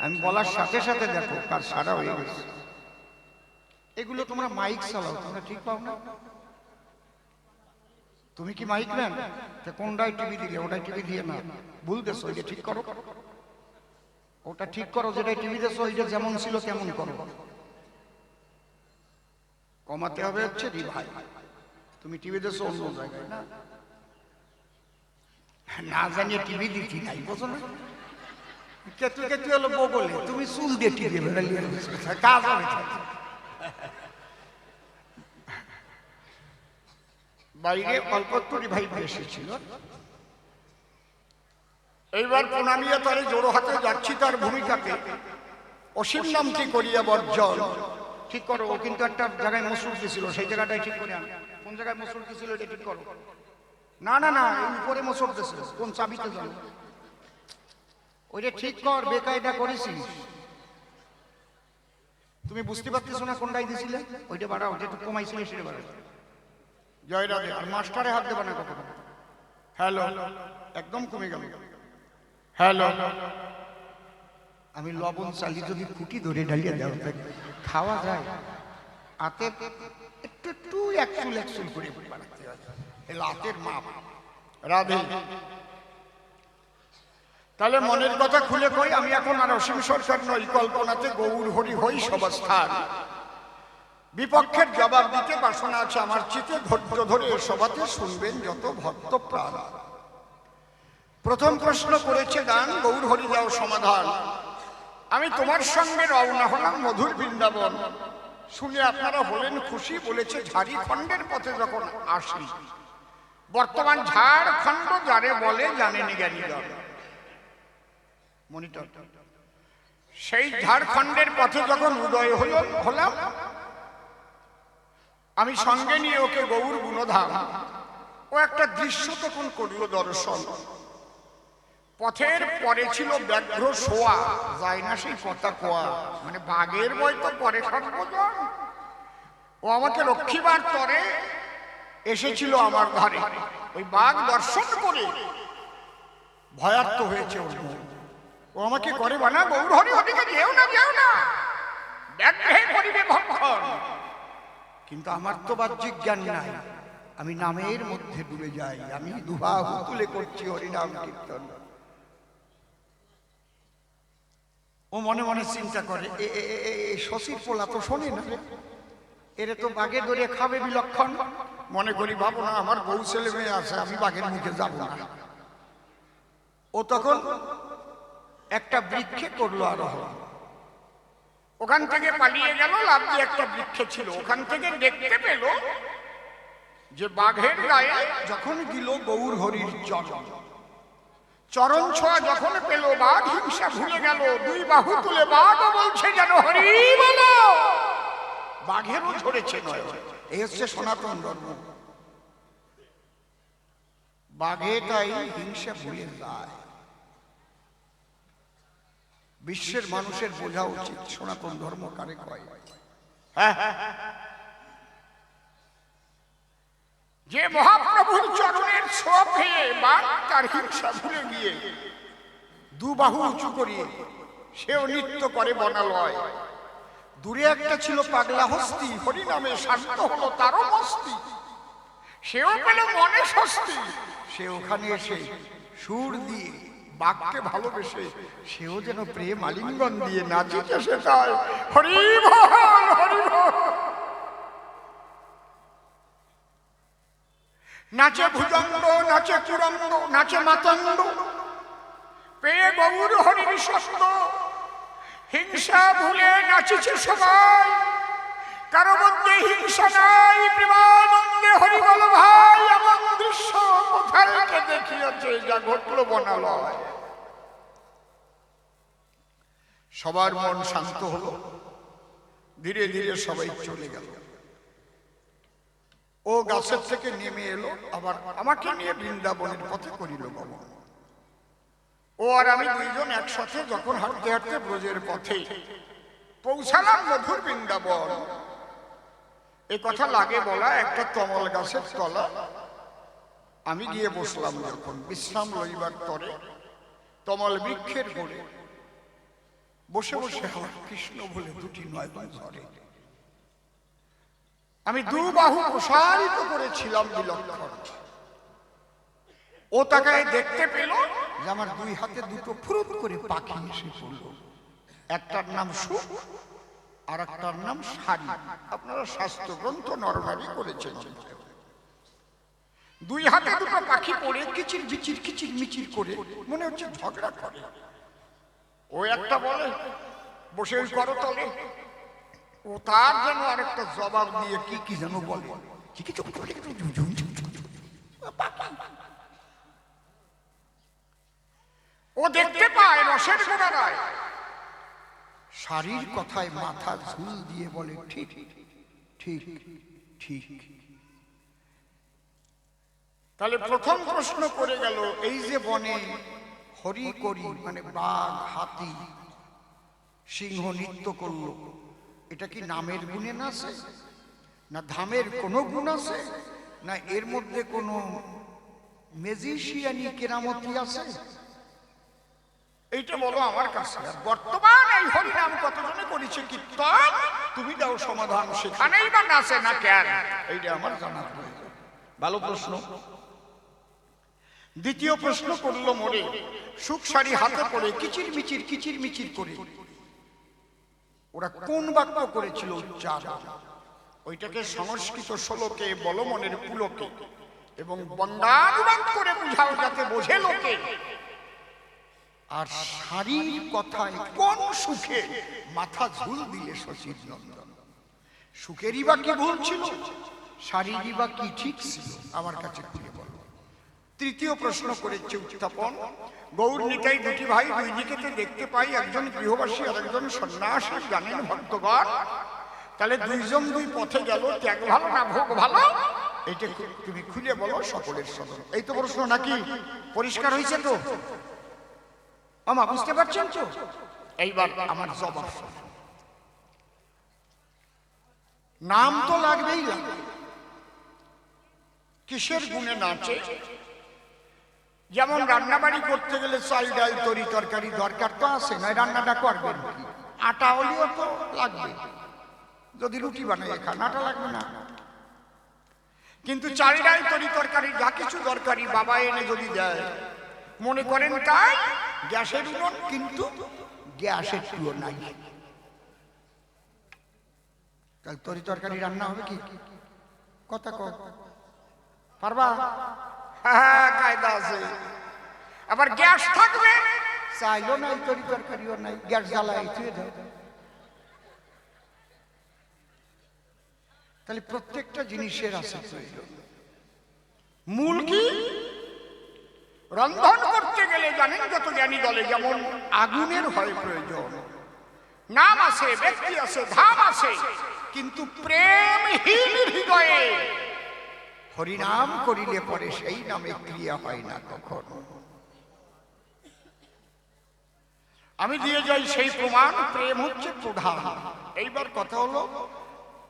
আমি বলার সাথে সাথে দেখো কার সারা হয়ে গেছে। এগুলো তোমরা মাইক চালাও, তোমরা ঠিক পাও না? তুমি কি মাইক নেন? কোনটাই টিভি দিলে ওটাই টিভি দিয়ে না, ভুল দেছো, ওইটা ঠিক করো। ওটা ঠিক করো, যেটা টিভি দেছো ওইটা যেমন ছিল তেমন করো। কমাতে হবে হচ্ছে রিভাই। তুমি টিভি দেছো অন্য জায়গায়, না না জানিয়ে টিভি দিচ্ছি নাই, বোঝো না? কেতু কেতু হলো বগলে, তুমি চুল দিয়ে টিভি বেড়ালিয়ে কাজ হবে। বাইরে অল্প একটু রিভাই এসেছিল। এইবার প্রণামিয়া তারে জোড়ো হাতে যাচ্ছি তার ভূমিকাকে। অসীম নামটি করিয়া বর্জন। ঠিক করো, ও কিন্তু একটা জায়গায় মসুর দিছিল, সেই জায়গাটাই ঠিক করে আনো। কোন জায়গায় মসুর দিছিল এটা ঠিক করো। না না না, এই উপরে মসুর দিছিল, কোন চাবিতে জানো, ওইটা ঠিক কর। বেকায়দা করেছিস, তুমি বুঝতে পারতেছো না কোনটাই দিছিলে, ওইটা বাড়াও, যেটা কমাইছিলে সেটা বাড়াও। জয় রাধে। আর মাস্টারে হাত দেবে না কখনো। হ্যালো, একদম কমে গেল। হ্যালো, আমি লবণ চালি যদি খুঁটি ধরে ঢালিয়ে দেওয়া খাওয়া যায়, হাতে একটু একটু একচুল একচুল করে বানাতে হয়, হাতের মাপ। রাধে। তাহলে মনের কথা খুলে কই, আমি এখন আর অসীম সরকার নই, কল্পনাতে গৌর হরি হই সবাস্থান। বিপক্ষের জবাব দিতে বাসনা আছে আমার চিতে, ধৈর্য ধরে সভাতে শুনবেন যত ভক্ত প্রাণ। প্রথম প্রশ্ন করেছে দান, গৌর হরি দাও সমাধান। আমি তোমার সঙ্গে রওনা হলাম মধুর বৃন্দাবন। শুনে আপনারা হলেন খুশি, বলেছে ঝাড়খণ্ডের পথে যখন আসি। বর্তমান ঝাড়খণ্ড যারে বলে জানেনি জ্ঞানীগণ। মনিটর। সেই ঝাড়খণ্ডের পথে যখন উদয় হলাম, আমি সঙ্গে নিয়ে ওকে গৌর গুণধাম। ও একটা দৃশ্য তখন করল দর্শন। পথের পরে ছিল ব্যাঘ্র শোয়া, যায় না সেই কথা কোয়া, মানে বাঘের বই তো পরে সর্বজন। ও আমাকে রক্ষিবার তরে এসেছিল আমার ঘরে। ওই বাঘ দর্শন করে ভয়ার্ত হয়েছে ওর মন। ও আমাকে করে বানা, গৌর হরি ওদিকে যেও না, যেও না, ব্যাঘ্রে করিবে ভক্ষণ। কিন্তু আমার তো বাহ্যিক জ্ঞান নাই, আমি নামের মধ্যে ডুবে যাই। আমি দুবাহু তুলে করছি হরিনাম কীর্তন। ও মনে মনে চিন্তা করে, শশীর পোলা তো শোনে না, এরে তো বাঘে ধরে খাবে বিলক্ষণ। মনে করি ভাবো না, আমার বউ ছেলে মেয়ে আছে, আমি বাঘের মুখে যাব না। ও তখন একটা বৃক্ষে করলো আরোহণ। ওখান থেকে পালিয়ে গেল, লাভ দিয়ে একটা বৃক্ষ ছিল। ওখান থেকে দেখতে পেল যে বাঘের গায়ে যখন দিল গৌর হরির চরণ, চরণ ছোঁয়া যখন পেল, বাঘ হিংসা ভুলে গেল। দুই বাহু তুলে বাঘ বলছে যেন হরি বলো। বাঘেরও ঝরেছে নয়। এই হচ্ছে সনাতন ধর্ম। বাঘেটাই হিংসা ভুলে যায়। বিশ্বের মানুষের বোঝা উচিত সনাতন ধর্ম কারে কয়। যে মহাপ্রভুর চরণের ছোঁয়া পেয়ে বাঘ তার হিংসা ভুলে গিয়ে দু বাহু উঁচু করিয়ে সেও নৃত্য করে বনালয়। দূরে একটা ছিল পাগলা হস্তি, হরি নামে শান্ত হলো তারও মস্তি। সেও পেল মনে স্বস্তি। সে ওখানে এসে সুর দিয়ে বাঘকে ভালোবেসে সেও যেন প্রেম আলিঙ্গন দিয়ে নাচিতে শেখায় হরি বল, হরি বল। নাচে ভুজঙ্গ, নাচে চূড়াঙ্গ, নাচে মাতঙ্গ, পেয়ে গৌর হরির শব্দ। হিংসা ভুলে নাচিছে সবাই, কারো মধ্যে হিংসা নাই, প্রেমানন্দে হরি বল ভাই। এমন দৃশ্য কোথায় দেখিয়েছে যা ঘটল বনালয়। সবার মন শান্ত হলো, ধীরে ধীরে সবাই চলে গেল। ও গাছের থেকে নেমে এলো, আবার আমাকে নিয়ে বৃন্দাবনের পথে করিল গমন। ও আর আমি দুইজন একসাথে যখন হাঁটতে হাঁটতে ব্রজের পথে পৌঁছালাম মধুর বৃন্দাবন। এ কথা লাগে বলা, একটা তমল গাছের তলা আমি গিয়ে বসলাম। যখন বিশ্রাম লইবার তরে তমল বৃক্ষের গোড়ে বসে বসে আমার কৃষ্ণ বলে দুটি নয়ন ঝরে। আমি দু বাহু প্রসারিত করেছিলাম বিলক্ষণ। ও তাকায় দেখতে পেল যে আমার দুই হাতে দুটো ফুরুত করে পাখি এসে পড়ল। একটার নাম সুখ আর একটার নাম সারি। আপনারা শাস্ত্র গ্রন্থ নরনারী করেছেন। দুই হাতে দুটো পাখি পড়ে কিচির বিচির কিচির মিচির করে মনে হচ্ছে ঝগড়া করে। ও একটা বলে বসে ওই করতলে, ও তার যেন আরেকটা জবাব দিয়ে কি কি যেন বলে। ও দেখতে পায় রসের গোড়ায় শাড়ির কথায় মাথা ঝুল দিয়ে বলে ঠিক ঠিক ঠিক। তাহলে প্রথম প্রশ্ন করে গেল, এই যে বনে হরি করি মানে বাঘ, হাতি, সিংহ নৃত্য করলো, এটা কি নামের গুণে নাচে, না ধামের কোনো গুণ আছে, না এর মধ্যে কোনো ম্যাজিশিয়ানি কেরামতি আছে? এইটা বলো আমার কাছে। বর্তমান এই হরিনাম কতজনে করেছে কীর্তন, তুমি দাও সমাধান। সেখানেই বা নাচে না কেন, এইটা আমার জানার প্রয়োজন। ভালো প্রশ্ন। দ্বিতীয় প্রশ্ন করলো মোরে, সুখ শাড়ি হাতে পড়ে কিচির মিচির করে ওরা কোন বাক্য করেছিল উচ্চারণ? ওইটাকে সংস্কৃত শ্লোকে বলো মনের পুলকে এবং বন্দানুবাদ করে বুঝাও যাতে বোঝে লোকে। আর শাড়ির কথায় কোন সুখে মাথা ঝুল দিলে শশীর নন্দন? সুখেরই বা কি ভুল ছিল, শাড়িরই বা কি ঠিক ছিল? আমার কাছে খুলে বলো। তৃতীয় প্রশ্ন করেছে উত্থাপন, গৌর নিতাই দুটি ভাই, দুই দিকেতে দেখতে পাই, একজন গৃহবাসী আর একজন সন্ন্যাসী, জানেন ভক্তগণ? তাহলে দুইজন দুই পথে গেল, ত্যাগ ভালো না ভোগ ভালো? এটা তুমি খুলে বলো সকলের সদন। এই তো প্রশ্ন, নাকি? পরিষ্কার হয়েছে তো? আমা বুঝতে পারছেন তো? এইবার আমার জবাব শোনো। নাম তো লাগবেই লাগবে। কিসের গুণে নাচে? যেমন রান্নাবাড়ি করতে গেলে চাল ডাল তরি তরকারি দরকার তো আছে, না রান্নাটা করবেন কি? আটা হলেও তো লাগবে, যদি রুটি বানাই খান আটা লাগবে না। কিন্তু চাল ডাল তরি তরকারি যা কিছু দরকারি বাবা এনে যদি দেয়, মনে করেন তাই গ্যাসের উনুন, কিন্তু গ্যাসের চুলো নাই, তাহলে তরি তরকারি রান্না হবে কি? কথা কও, পারবা? হ্যাঁ, কায়দা আছে। আবার গ্যাস থাকবে, চাইলো নাই তরি তরকারিও নাই, গ্যাস জ্বালাই ছুঁয়ে দাও। তাহলে প্রত্যেকটা জিনিসের আছে প্রয়োজন। মূল কি? রন্ধন করতে গেলে জানেন যত জ্ঞানী দলে যেমন আগুনের হয় প্রয়োজন, নাম আছে, ব্যক্তি আছে, ধাম আছে, কিন্তু প্রেমহীন হৃদয়ে হরিনাম করিলে পরে সেই নামে ক্রিয়া হয় না কখনো। আমি দিয়ে যাই সেই প্রমাণ, প্রেম হচ্ছে প্রধান। এইবার কথা হলো,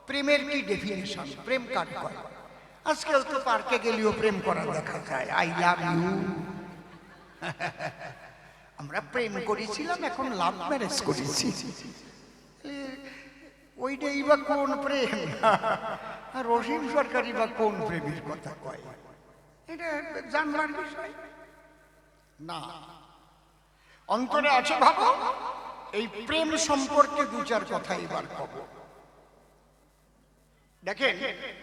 প্রেমের কি ডেফিনেশন? প্রেম কার কয়? আজকাল তো পার্কে গেলেও প্রেম করা দেখা যায়, আই লাভ ইউ। আমরা প্রেম করেছিলাম, এখন লাভ ম্যারেজ করেছি, ওইটাই বা কোন প্রেম? আর রহিম সরকারি বা কোন প্রেমের কথা কয়? এটা জানবার বিষয় না, অন্তরে আছে ভাবো। এই প্রেম সম্পর্কে দু চার কথা এবার কব। দেখেন,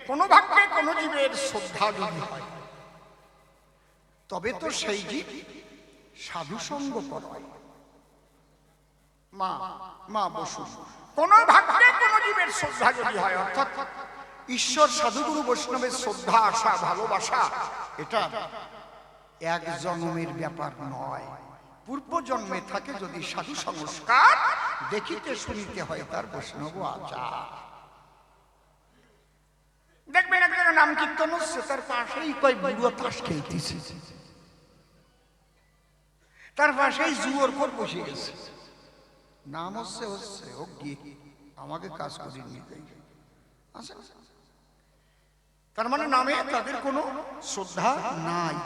কোন ভাগ্যে কোন জীবের শ্রদ্ধা যদি হয়, তবে তো সেই জীব সাধু সঙ্গ করে। মা মা বসু, কোন ভাগ্যে কোন জীবের শ্রদ্ধা যদি হয়, অর্থাৎ ঈশ্বর, সাধুগুরু, বৈষ্ণবের শ্রদ্ধা, আশা, ভালোবাসা, এটা এক জন্মের ব্যাপার নয়, পূর্ব জন্মে থাকে। যদি সাধু সংস্কার দেখিতে শুনিতে হয় তার বৈষ্ণব আচার। দেখবেন এক জায়গায় নাম কীর্তন হচ্ছে, তার পাশেই কয় বুড়ো তাস খেলতেছে, তার পাশেই জুয়োর খোর বসে গেছে। নাম হচ্ছে ও গিয়ে আমাকে কাজ করে নিয়ে যাই, তার মানে নামে তাদের কোনো শ্রদ্ধা নাই।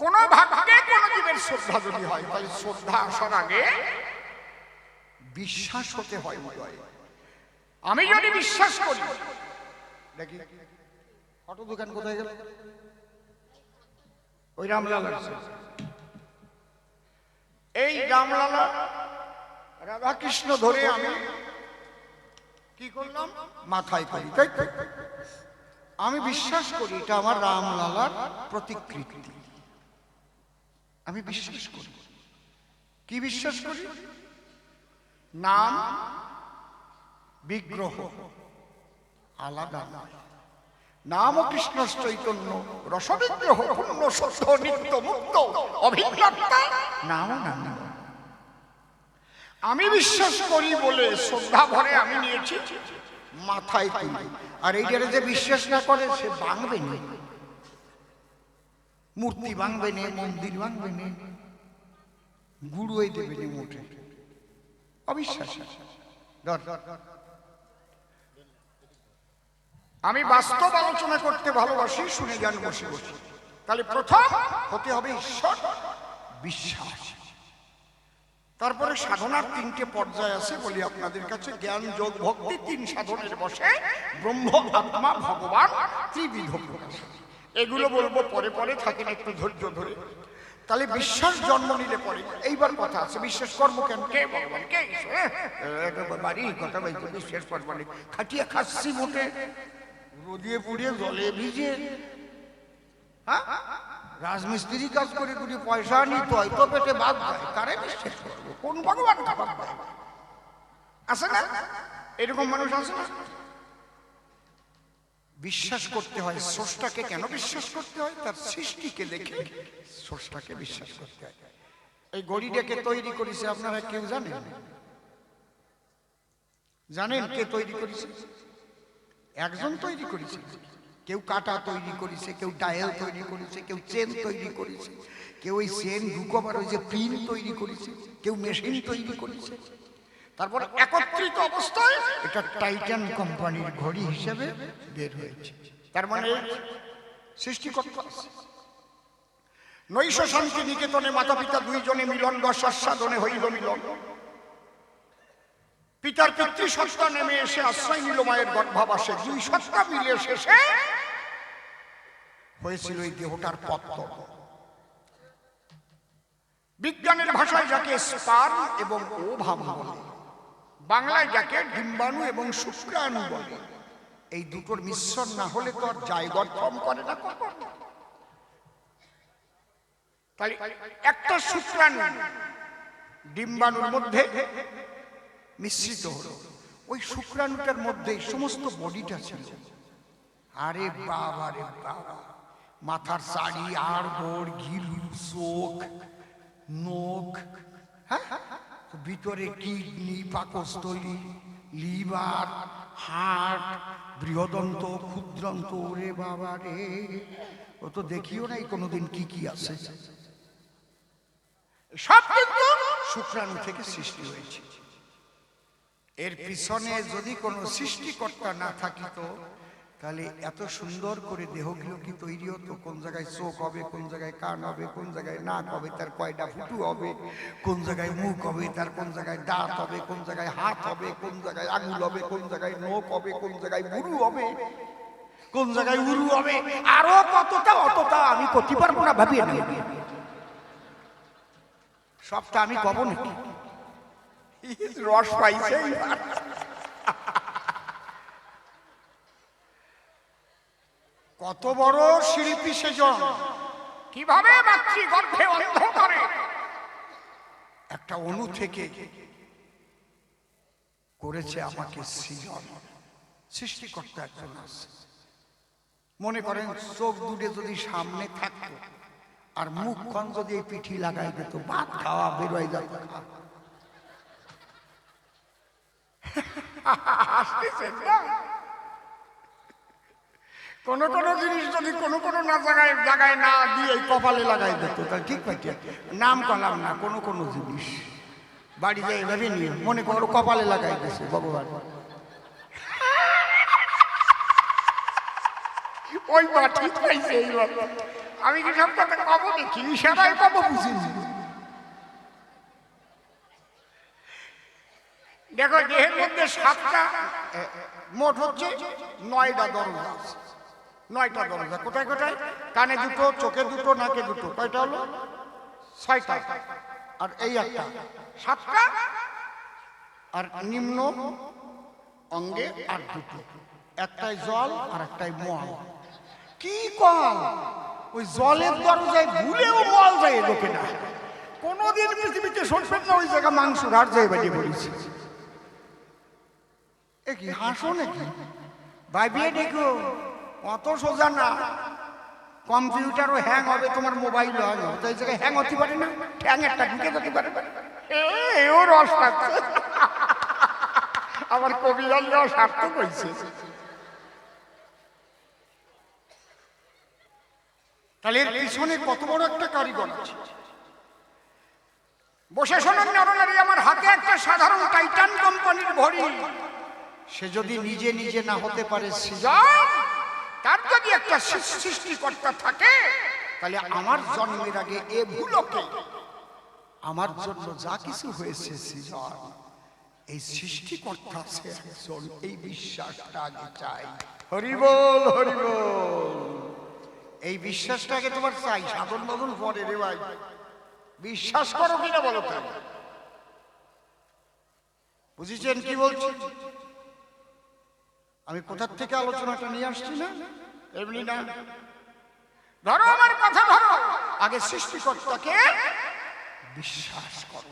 কোন ভাগ্যে কোন জীবের শ্রদ্ধা যদি হয়, তাহলে শ্রদ্ধা আসার আগে বিশ্বাস হতে হয়। আমি যদি বিশ্বাস করি, দেখি অটো দোকান কোথায় গেল? ওই রামলালা, এই রামলালা রাধাকৃষ্ণ ধরে আমি কি করলাম? মাথায় করি, তাই তো? আমি বিশ্বাস করি এটা আমার রামলালার প্রতিকৃতি, আমি বিশ্বাস করি। কি বিশ্বাস করি? নাম বিগ্রহ আলাদা নয়, নাম কৃষ্ণ চৈতন্য রসবিগ্রহ, পূর্ণ সত্য নিত্য মুক্ত অভিজ্ঞতা নাম নাম। আমি বিশ্বাস করি বলে শ্রদ্ধা ভরে আমি নিয়েছি, মাথায় তুলি। আর এইটারে যে বিশ্বাস না করে সে ভাঙবে না, মূর্তি ভাঙবে না, মন্দির ভাঙবে না, গুড়ুই দেবে না মুঠে, অবিশ্বাস। আমি বাস্তব আলোচনা করতে ভালোবাসি, শুনে যান বসে বসে। তাহলে প্রথম হতে হবে ঈশ্বর বিশ্বাস। তারপরে সাধনার তিনটে পর্যায় আছে বলি আপনাদের কাছে, জ্ঞান, যোগ, ভক্তি, তিন সাধনের বসে ব্রহ্ম, আত্মা, ভগবান ত্রিবিধ প্রকাশ। এগুলো বলবো পরে পরে, থাকেন একটু ধৈর্য ধরে। তাহলে বিশ্বাস জন্ম নিলে পরে এইবার কথা আছে, বিশ্বাস করবো কেন? কে ভগবান, কে বাড়ি কথা বলতে বিশ্বাস করবো না, খাটিয়া খাচ্ছি মোটে, রোদিয়ে পুড়িয়ে জলে ভিজে, হ্যাঁ রাজমিস্ত্রি কাজ করে করে পয়সা নিত হয়তো পেটে ভাত দেয়, কারে বিশ্বাস করবো? কোন ভগবান খাবার দেয়? আছে না এরকম মানুষ? আছে না? বিশ্বাস করতে হয় স্রষ্টাকে। কেন বিশ্বাস করতে হয়? তার সৃষ্টিকে দেখে স্রষ্টাকে বিশ্বাস করতে হয়। এই ঘড়িটাকে তৈরি করেছে আপনারা কেউ জানেন? জানেন কে তৈরি করেছে? একজন তৈরি করেছে। কেউ কাটা তৈরি করেছে, কেউ ডায়াল তৈরি করেছে, কেউ চেন তৈরি করেছে, কেউ ওই চেন ঢুকোবার ওই যে পিন তৈরি করেছে, কেউ মেশিন তৈরি করেছে। তারপর একত্রিত অবস্থায় এটা টাইটান কোম্পানির ঘড়ি হিসেবে বের হয়েছে। তার মানে সৃষ্টিকর্তা আছে। নৈশ শান্তি নিকেতনে মাতা পিতা দুইজনে মিলন রসাস্বাদনে হইল মিলন। পিতার পিতৃ সত্তা নেমে এসে আশ্রয় নিল মায়ের গর্ভাবাসে। দুই সত্তা মিলে শেষে হয়েছিল এই দেহটার পত্তন। বিজ্ঞানের ভাষায় যাকে স্পার্ম এবং ওভাম বলে, বাংলায় যাকে ডিম্বাণু এবং শুক্রাণু বলে। এই দুটোর মিশ্রণ না হলে তো আর জায়গত ফর্ম করে না। তাই একটা শুক্রাণু ডিম্বাণুর মধ্যে মিশ্রিত হলো। ওই শুক্রাণুটার মধ্যে সমস্ত বডিটা ছিল। আরে বাবা রে বাবা, মাথার শাড়ি, আর গোড়, ঘিলু, চোখ, নখ, হ্যাঁ, ভিতরে কিডনি, পাকস্থলী, লিভার, হার্ট, বৃহদন্ত, ক্ষুদ্রান্ত। ওরে বাবা রে, ও তো দেখিও নাই কোনোদিন কি কি আছে। সব কিন্তু শুক্রাণু থেকে সৃষ্টি হয়েছে। এর পিছনে যদি কোনো সৃষ্টিকর্তা না থাকিত তাহলে এত সুন্দর করে দেহগুলো কি তৈরি হতো? কোন জায়গায় চোখ হবে, কোন জায়গায় কান হবে, কোন জায়গায় নাক হবে, তার কয়টা ফুটু হবে, কোন জায়গায় মুখ হবে, তার কোন জায়গায় দাঁত হবে, কোন জায়গায় হাত হবে, কোন জায়গায় আঙুল হবে, কোন জায়গায় নখ হবে, কোন জায়গায় বুড়ু হবে, কোন জায়গায় উরু হবে, আরো কতটা অতটা আমি করতে পারবো না, ভাবিয়ে না। সবটা আমি কব নাকি? রস পাইছে। কত বড় শিল্পী সেজন! কিভাবে মাতৃগর্ভে অন্ধকারে একটা অণু থেকে করেছে আমাকে সৃজন। সৃষ্টিকর্তা একজন আছে। মনে করেন চোখ দুটে যদি সামনে থাকতো আর মুখখান যদি এই পিঠি লাগাই দিত, ভাত খাওয়া বেরোয় যেত। কোন কোন জিনিস যদি কোন কোন না জায়গায় না দিয়ে কপালে লাগাই দিত তাহলে ঠিক পাইছে। নাম করলাম না, কোন কোন জিনিস বাড়ি যায় এভাবে নিয়ে মনে করো কপালে লাগাই দিয়েছে ভগবান। ওই বা ঠিক পাইছে। আমি কি সব কথা কব দেখি? ইশারায় কব বুঝিনি। দেখো দেহের মধ্যে সাতটা, মোট হচ্ছে 9টা দরজা আছে। 9টা দরজা। কোথায় কোথায়? কানে দুটো, চোখে দুটো, নাকে দুটো। কয়টা হলো? 6টা। আর এই একটা 7টা। আর নিম্ন অঙ্গে আর দুটো, একটাই জল আর একটাই মল। কি কল? ওই জলের দরজায় ভুলেও মল যায় লোকে না। কোনোদিন পৃথিবীতে শুনবেন না ওই জায়গা মাংস ঘাট যায় বাড়ি বলেছি। এ কি হাসো নাকি? ভাবিয়ে দেখো, অত সোজা না। কম্পিউটারও হ্যাং হবে, তোমার মোবাইল হ্যাং হবে, তো এই জায়গায় হ্যাং হতে পারে না? হ্যাং একটা ঢুকে যেতে পারে। এও রস পাচ্ছে। আমার কবিরাজ সার্থক হয়েছে। তাহলে এর পিছনে কত বড় একটা কারিগর আছে। বসে শোনেন নরনারী, আমার হাতে একটা সাধারণ টাইটান কোম্পানির ঘড়ি। সে যদি নিজে নিজে না হতে পারে সৃজন, তার যদি একটা সৃষ্টিকর্তা থাকে, তাহলে আমার জন্মের আগে এ ভুলকে আমার জন্য যা কিছু হয়েছে সৃজন, এই সৃষ্টিকর্তা আছে একজন। এই বিশ্বাসটা আগে চাই। হরি বল, হরি বল। এই বিশ্বাসটা আগে তোমার চাই, সাধন বদন পরে রে ভাই। বিশ্বাস করো কিনা বলো তো? বুঝেছেন কি বলছি? আমি কোথার থেকে আলোচনাটা নিয়ে আসছি না এমনি না। ধরো আমার কথা ধরো, আগে সৃষ্টিকর্তাকে বিশ্বাস করো।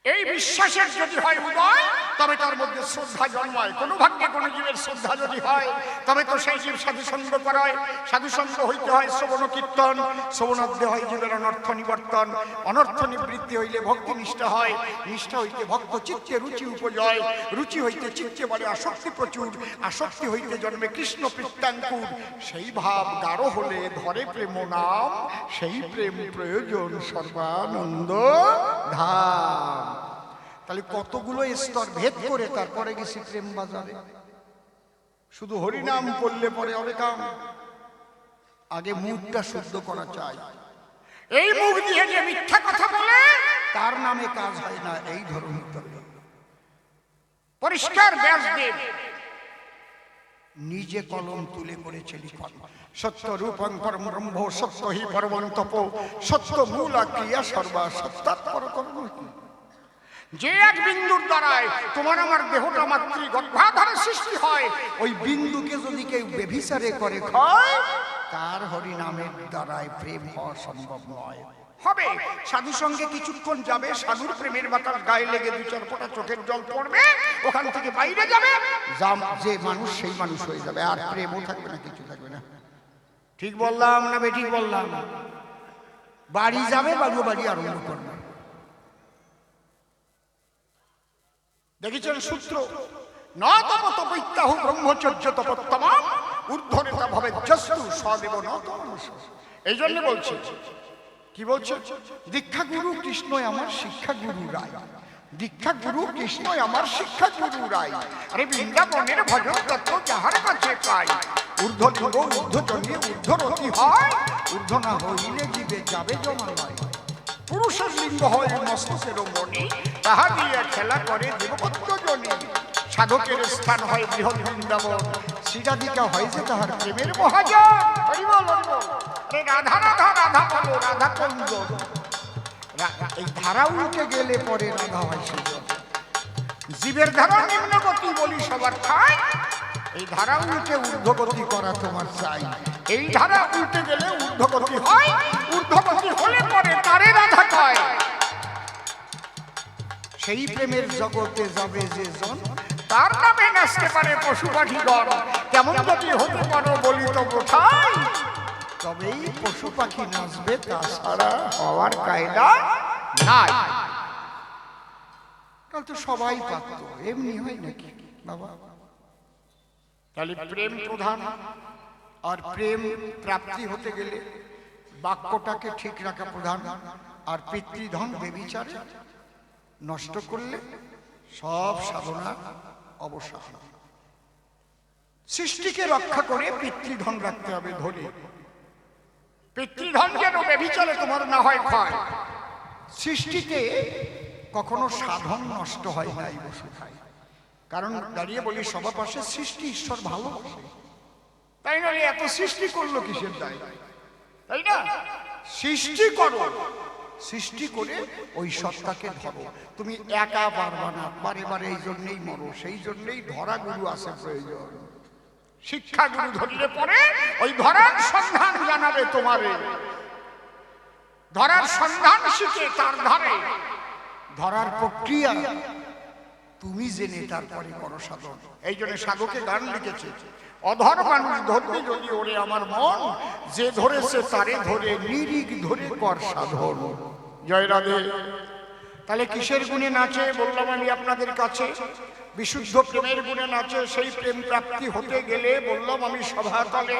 এই বিশ্বাসের যদি হয় উদয়, তবে তার মধ্যে শ্রদ্ধা জন্মায়। কোনো ভাগ্যে কোনো জীবের শ্রদ্ধা যদি হয়, তবে তো সেই জীব সাধুসঙ্গ করায়। সাধুসঙ্গ হইতে হয় শ্রবণ কীর্তন, শ্রবণাধ্যে হয় জীবের অনর্থ নিবর্তন, অনর্থ নিবৃত্তি হইলে ভক্তি নিষ্ঠা হয়, নিষ্ঠা হইতে ভক্ত চিত্তে রুচি উপজয়, রুচি হইতে চিত্তে বলে আসক্তি প্রচুর, আসক্তি হইতে জন্মে কৃষ্ণ প্রত্যাঙ্কুর। সেই ভাব গাঢ় হলে ধরে প্রেম নাম, সেই প্রেম প্রয়োজন সর্বানন্দ ধাম। তাহলে কতগুলো স্তর ভেদ করে তারপরে গেছি প্রেম বাজারে। শুধু হরিনাম করলে পরে হবে কাম, আগে মুখটা শুদ্ধ করা চাই। এই মুখ দিয়ে যে মিথ্যা কথা বলে তার নামে কাজ হয় না। এই ধরুন পরিষ্কার ব্যাসদেব নিজে কলম তুলে করেছে লিখন, সত্য রূপং পরম ব্রহ্ম, সত্য হি পরমং তপ, সত্য মূলা ক্রিয়া সর্বা সত্যাৎপর কর্ম। যে এক বিন্দুর দ্বারায় তোমার আমার দেহটা মাতৃ গর্ভাধারে সৃষ্টি হয়, ওই বিন্দুকে যদি কেউ বেভিচারে করে খায়, তার হরি নামের দ্বারায় প্রেম হওয়া সম্ভব নয়। হবে সাধুর সঙ্গে কিছুক্ষণ যাবে, সাধুর প্রেমের বাতাস গায়ে লেগে দু চার ফোঁটা চোখের জল পড়বে, ওখান থেকে বাইরে যাবে, যে মানুষ সেই মানুষ হয়ে যাবে, আর প্রেমও থাকবে না, কিছু থাকবে না। ঠিক বললাম না বেঠিক বললাম? বাড়ি যাবে, বাড়ি আরম্ভ করবে। দেখেছেন সূত্র, ন তপত বৈত্যাহু ব্রহ্মচর্য তপোত্তমম ঊর্ধ্বরেতা ভবে জস্তু সদেব ন তমস। এই জন্য বলছে, কি বলছে? দীক্ষা গুরু কৃষ্ণই আমার শিক্ষা গুরু রায়, দীক্ষা গুরু কৃষ্ণই আমার শিক্ষা গুরু রায়। আরে বৃন্দাবনের ভজন তত্ত্ব যাহার কাছে পাই, ঊর্ধ্বলিঙ্গ ঊর্ধ্বজনে ঊর্ধ্বরতি হয়, ঊর্ধ্ব না হইলে জীবে যাবে জমালয়। পুরুষের লিঙ্গ হয় মস্তকের মণি, তাহা দিয়ে খেলা করে দেবকত্ব জনি। সাধকের স্থান হয় বৃহৎ বৃন্দাবন, শ্রীরাধিকা হয় যে তাহার প্রেমের মহাজন। হরি বল হরি বল। রাধা রাধা রাধা বলো রাধা কুঞ্জ। এই ধারা উল্টে গেলে পরে রাধা হয় সেজন। জীবের ধারা নিম্নগতি বলি সবার ঠাই, এই ধারা উল্টে ঊর্ধ্বগতি করা তোমার চাই। এই ধারা উল্টে গেলে ঊর্ধ্বগতি হয়, ঊর্ধ্বগতি হলে পরে তারে রাধা কয়। সেই প্রেমের জগতে যাবে যে জন, তার নামে নাচতে পারে পশু পাখিগণ। কেমন গতি হতে পারো বলি তো কোথায়, তবেই পশু পাখি নাচবে, তাছাড়া হওয়ার কায়দা নাই। কাল তো সবাই পারত, এমনি হয় নাকি বাবা? তাহলে প্রেম প্রধান, আর প্রেম প্রাপ্তি হতে গেলে বাক্যটাকে ঠিক রাখা প্রধান। আর পিতৃধন বেবিচারে নষ্ট করলে সব সাধনা অবসান। সৃষ্টিকে রক্ষা করে পিতৃধন রাখতে হবে ধরে। পিতৃধন যেন বেবিচারে তোমার না হয় ক্ষয়। সৃষ্টিতে কখনো সাধন নষ্ট হয় না এই বসে খায়। কারণ দাঁড়িয়ে বলি সবার পাশে সৃষ্টি ঈশ্বর ভালোবাসে, তাই না? এত সৃষ্টি করলো কিসের দায়, তাই না? সৃষ্টি করো, সৃষ্টি করে ওই সত্তাকে ধরো। তুমি একা পারবা না, বারে বারে এই জন্যেই মরো। সেই জন্যেই ধরা গুরু আছে প্রয়োজন। শিক্ষা গুরু ধরলে পরে ওই ধরার সন্ধান জানাবে তোমারে। ধরার সন্ধান শিখে তার ধারে ধরার প্রক্রিয়া তুমি জেনে তারপরে করো সাধন। এই জন্য সাধকে গান লিখেছে, অধর মানুষ ধরবে যদি ওরে আমার মন, যে ধরেছে তারে ধরে নিরিখ ধরে কর সাধন। জয় রাধে। তাহলে কিসের গুণে নাচে বললাম আমি আপনাদের কাছে? বিশুদ্ধ প্রেমের গুণে নাচে। সেই প্রেম প্রাপ্তি হতে গেলে বললাম আমি সভাতলে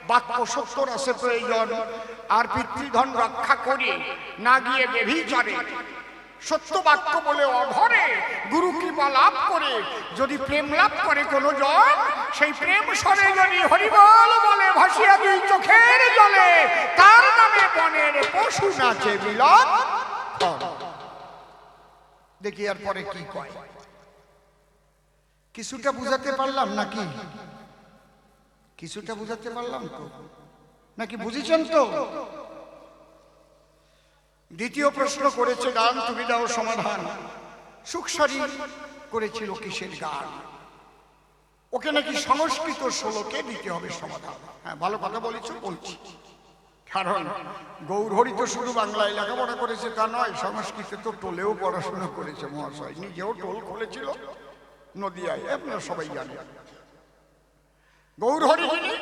বাক্য সত্তর আছে প্রয়োজন। আর পিতৃধন রক্ষা করে না গিয়ে বেভিচারে সত্য বাক্য বলে অধরে গুরু কৃপা লাভ করে যদি প্রেম লাভ করে কোনো জন, সেই প্রেম সরে যদি হরিবল বলে ভাসিয়া দুই চোখের জলে, তার নামে বনের পশু নাচে মিলন। দেখি আর পরে কি কয়। কিছুটা বুঝাতে পারলাম নাকি? কিছুটা বুঝাতে পারলাম তো নাকি? বুঝেছেন তো? দ্বিতীয় প্রশ্ন করেছে গান, তুমি দাও সমাধান। সুখসারি করেছিল কিসের গান? ওকে নাকি সংস্কৃত শ্লোকে দিতে হবে সমাধান। হ্যাঁ, ভালো কথা বলেছ, বলছি। কারণ গৌরহরি তো শুধু বাংলায় লেখাপড়া করেছে তা নয়, সংস্কৃতে তো টোলেও পড়াশোনা করেছে মহাশয়, নিজেও টোল খুলেছিল নদিয়ায়, আপনারা সবাই জানেন। গৌরহরি যিনি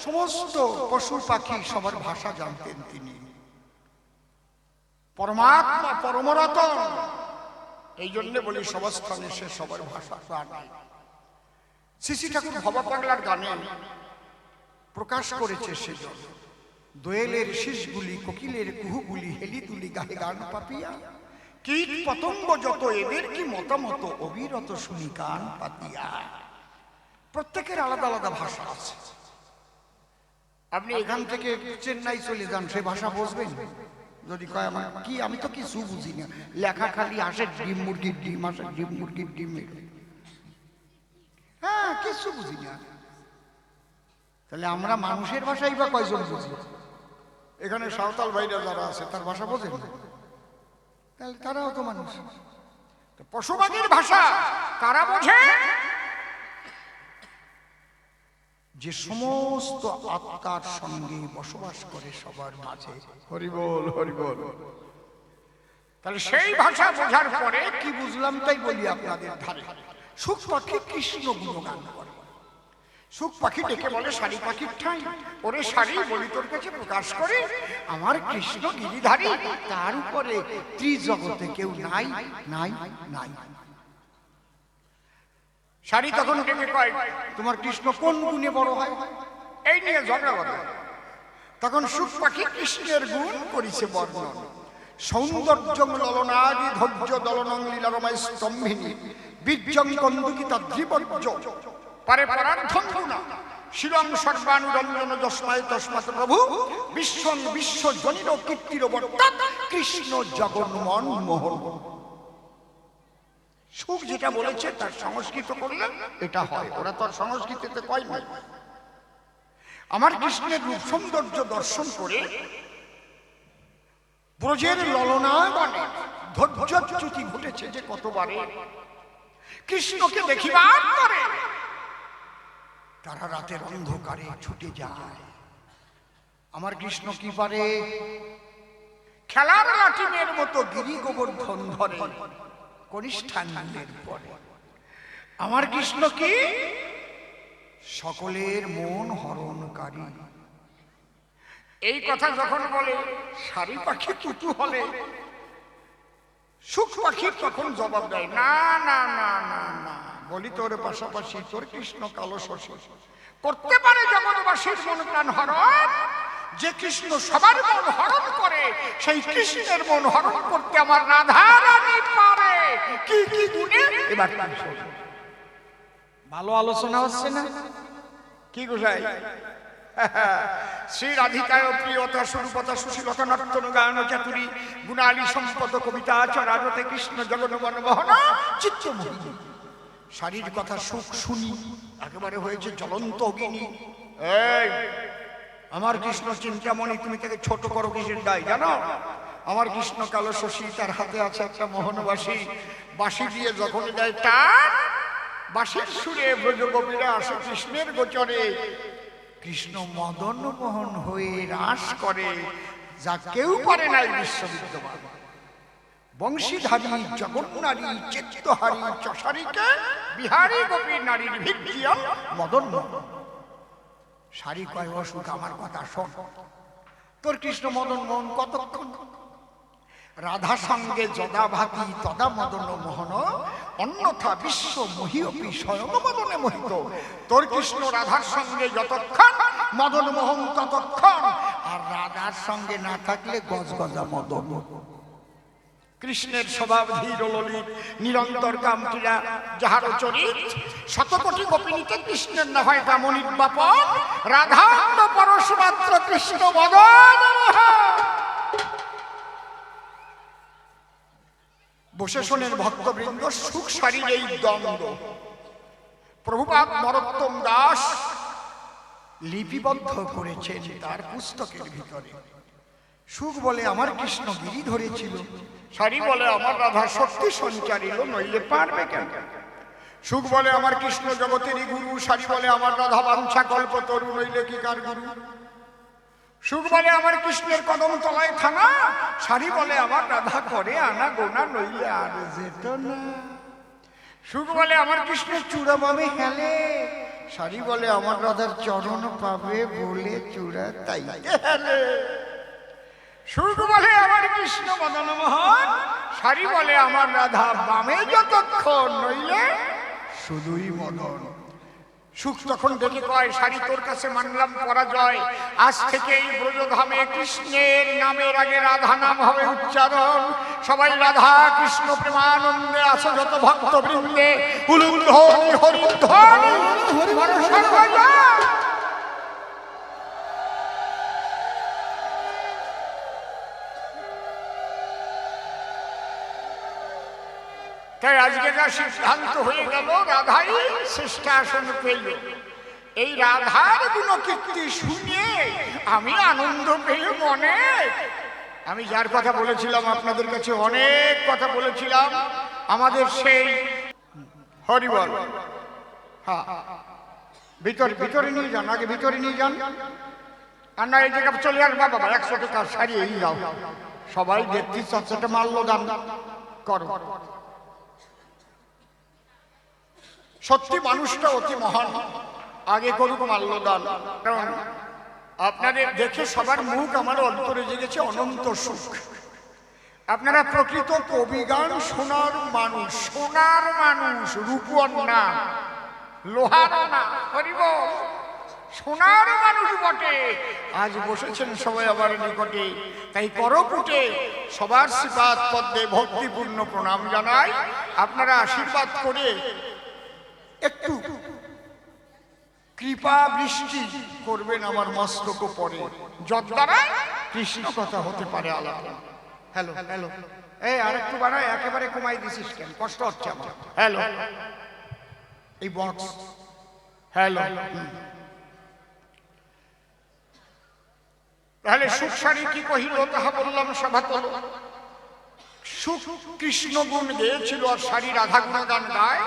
সমস্ত পশু পাখি সবার ভাষা জানতেন তিনি। পরমাত্মা, পরমরতন। এই জন্য বলি সবস্থানে সে সবার ভাষা জানে। শ্রী শ্রী ঠাকুর ভবা পাগলার গানে প্রকাশ করেছে সেজন্য দোয়েলের শীষগুলি, কোকিলের কুহুগুলি, হেলি তুলি গাহে গান পাপিয়া, কীট পতঙ্গ যত এদের কি মতামত অবিরত শুনি গান পাতিয়া। প্রত্যেকের আলাদা আলাদা ভাষা আছে। আপনি এখান থেকে চেন্নাই চলে যান, সে ভাষা বুঝবেন? যদি কয় আমার কি, আমি তো কিছু বুঝি না, লেখা খালি আসে ডিম মুরগির ডিম, আসে ডিম মুরগির ডিম, হ্যাঁ কিছু বুঝি না। তাহলে আমরা মানুষের ভাষাই বা কয়জন বুঝি? এখানে সাঁওতাল ভাইরা যারা আছে তার ভাষা বোঝেন না, তাহলে তারাও তো মানুষ। পশু পাখির ভাষা কারা বোঝে? যে সমস্ত আত্মার সঙ্গে বসবাস করে সবার মাঝে। হরিবল হরিবল। তাহলে সেই ভাষা বোঝার পরে কি বুঝলাম তাই বলি আপনাদের ধারে। সুখ পাখি কৃষ্ণ গুণগান করে, সুখ পাখি ডেকে বলে শাড়ি পাখির ঠাঁই, ওরে শাড়ি বলি তোর কাছে প্রকাশ করে আমার কৃষ্ণ গিরিধারী, তার উপরে ত্রিজগতে কেউ নাই নাই নাই। শাড়ি তখন ডেকে কয় তোমার কৃষ্ণ কোন গুণে বড় হয়? এই নিয়ে ঝগড়া করে। তখন সুখ পাখি কৃষ্ণের গুণ করিছে বর্ণন। সৌন্দর্যং ললনাদি ধৈর্য দলনং লীলারমায় স্তম্ভিনী বীর্যং কন্দুকিতা দ্বিবর্জ্য পারে পরার্ধং গুণা শিলং সর্বানুরঞ্জন যস্মায় তস্মাৎ প্রভু বিশ্বং বিশ্বজনির কীর্তির বর্তাৎ কৃষ্ণ জগন্মন মোহন। সুখ যেটা বলেছে তার সংস্কৃত করলে এটা হয়, ওরা তো আর সংস্কৃতিতে কয় নাই। আমার কৃষ্ণের রূপ সৌন্দর্য দর্শন করে ব্রজের ললনা বনে ধৈর্যচ্যুতি ঘটেছে যে কতবারে কৃষ্ণকে দেখিবার পরে তারা রাতের অন্ধকারে ছুটে যায়। আমার কৃষ্ণ কি পারে? খেলার লাঠিমের মতো গিরি গোবর্ধন ধরে কনিষ্ঠানের পরে। আমার কৃষ্ণ কি? সকলের মন হরণকারী। এই কথা যখন বলে শাড়ি পাখি টুটু হলে সুখ পাখি তখন জবাব দেয় না না না না না, বলি তোর পাশাপাশি তোর কৃষ্ণ কালো শশী করতে পারে জগৎবাসীর মন প্রাণ হরণ। যে কৃষ্ণ সবার মন হরণ করে সেই কৃষ্ণের মন হরণ করতে আমার রাধা রানী পারে। কি কি গুণে? এবার ভালো আলোচনা হচ্ছে না? কি গোসাই? শ্রী রাধিকায় প্রিয়তা স্বরূপতা সুশীলতা নর্তন গান চাতুরী গুণালী সম্পদ কবিতা চরারতে কৃষ্ণ জগন্মন মোহন চিত্তমোহিনী। শাড়ির কথা সুখ শুনি একেবারে হয়েছে জ্বলন্ত অগ্নি। এই আমার কৃষ্ণ চিন্তামণি, তুমি তাকে ছোট করো কিসের দায় জানো? আমার কৃষ্ণ কালো শশী, তার হাতে আছে একটা মোহনবাসী, বাঁশি দিয়ে যখন দেয় টান, বাঁশির সুরে ব্রজগোপীরা আসে কৃষ্ণের গোচরে। কৃষ্ণ মদন মোহন হয়ে রাস করে যা কেউ পারে নাই বিশ্ববিদ্যমান। বংশীধারী জগন্নারী চিত্তহারী চষারিকে বিহারী গোপী নারীর ভিক্ষিয়াম মদন মোহন। শাড়ি কয় অসুখ, আমার কথা শোন। তোর কৃষ্ণ মদন মোহন কতক্ষণ? রাধা সঙ্গে যদা ভাতি তদা মদন মোহন, অন্যথা বিশ্ব মহিয়পি স্বয়ং মদনে মোহিত। তোর কৃষ্ণ রাধার সঙ্গে যতক্ষণ মদন মোহন ততক্ষণ, আর রাধার সঙ্গে না থাকলে গজগজা মদন। কৃষ্ণের স্বভাব ধীর ললিত নিরন্তর কামক্রীড়া যাহার চরিত, শতকোটি গোপিনীতে কৃষ্ণের না হয় তেমন নির্বাপন। রাধাঙ্গ পরশমাত্র কৃষ্ণ মদন। বসে শোনেন ভক্তবৃন্দ সুখ শারীর এই দ্বন্দ্ব। প্রভুপাদ নরোত্তম দাস লিপিবদ্ধ করেছেন তার পুস্তকের ভিতরে। সুখ বলে আমার কৃষ্ণ গিরি ধরেছিল, শাড়ি বলে আমার রাধা শক্তি সঞ্চারিল, নইলে পারবে কেন? সুখ বলে আমার কৃষ্ণ জগতেরই গুরু, সারি বলে আমার রাধা বাঞ্ছা কল্প তরু, নইলে কি কার গুরু। সুখ বলে আমার কৃষ্ণের কদম তলায় থানা, সারি বলে আমার রাধা করে আনা গোনা, নইলে আর যেত না। সুখ বলে আমার কৃষ্ণের চূড়া পাবে হেলে, সারি বলে আমার রাধার চরণ পাবে বলে চূড়া তাই হেলে। সুখ বলে আমার কৃষ্ণ মদন মোহন, সারি বলে আমার রাধা বামে যতক্ষণ, নইলে শুধুই মদন। সুখ তখন দেখে কয়, সারি তোর কাছে মানলাম পরাজয়, আজ থেকে এই ব্রজধামে কৃষ্ণের নামের আগে রাধা নাম হবে উচ্চারণ। সবাই রাধা কৃষ্ণ প্রেমানন্দে আছে যত ভক্ত বৃন্দে, উলুধ্বনি হরিধ্বনি সর্বজা। তাই আজকে যা সিদ্ধান্ত হয়ে গেল, রাধাই শ্রেষ্ঠাসন পেল। এই রাধার গুণকীর্তি শুনে আমি আনন্দ পেল মনে। আমি যার কথা বলেছিলাম আপনাদের কাছে, অনেক কথা বলেছিলাম, আমাদের সেই হরিবল। হ্যাঁ, ভিতরে নিয়ে যান, আগে ভিতরে নিয়ে যান। আর না এই জায়গা চলে আসবা বাবা, 100 টাকা সারিয়ে যাও। সবাই দেখতে চর্চাটা মাল্য দান করো। সত্যি মানুষটা অতি মহান, আগে করুক মাল্যদান। কারণ আপনাদের দেখে সবার মুখ আমার অন্তরে জেগেছে অনন্ত সুখ। আপনারা প্রকৃত কবিগান সোনার মানুষ, সোনার মানুষ, রূপন না, লোহার না, হরিব সোনার মানুষ বটে। আজ বসেছেন সবাই আমার নিকটে, তাই করপুটে সবার শ্রীপাদ পদ্মে ভক্তিপূর্ণ প্রণাম জানাই। আপনারা আশীর্বাদ করে একটু কৃপা বৃষ্টি করবেন আমার মস্তক পরে, যদ্বারা কৃষ্ণ কথা হতে পারে আলাপ। হ্যালো হ্যালো, এই আরেকটু বাড়ায়, একেবারে কমাই দিছিস কেন, কষ্ট হচ্ছে আমার। হ্যালো, এই বক্স হ্যালো। তাহলে সুখ সারি কি কহিল তাহা বললাম সভাতল। সুখ কৃষ্ণ গুণ গেয়েছিল আর সারি রাধা গুণ গান গায়।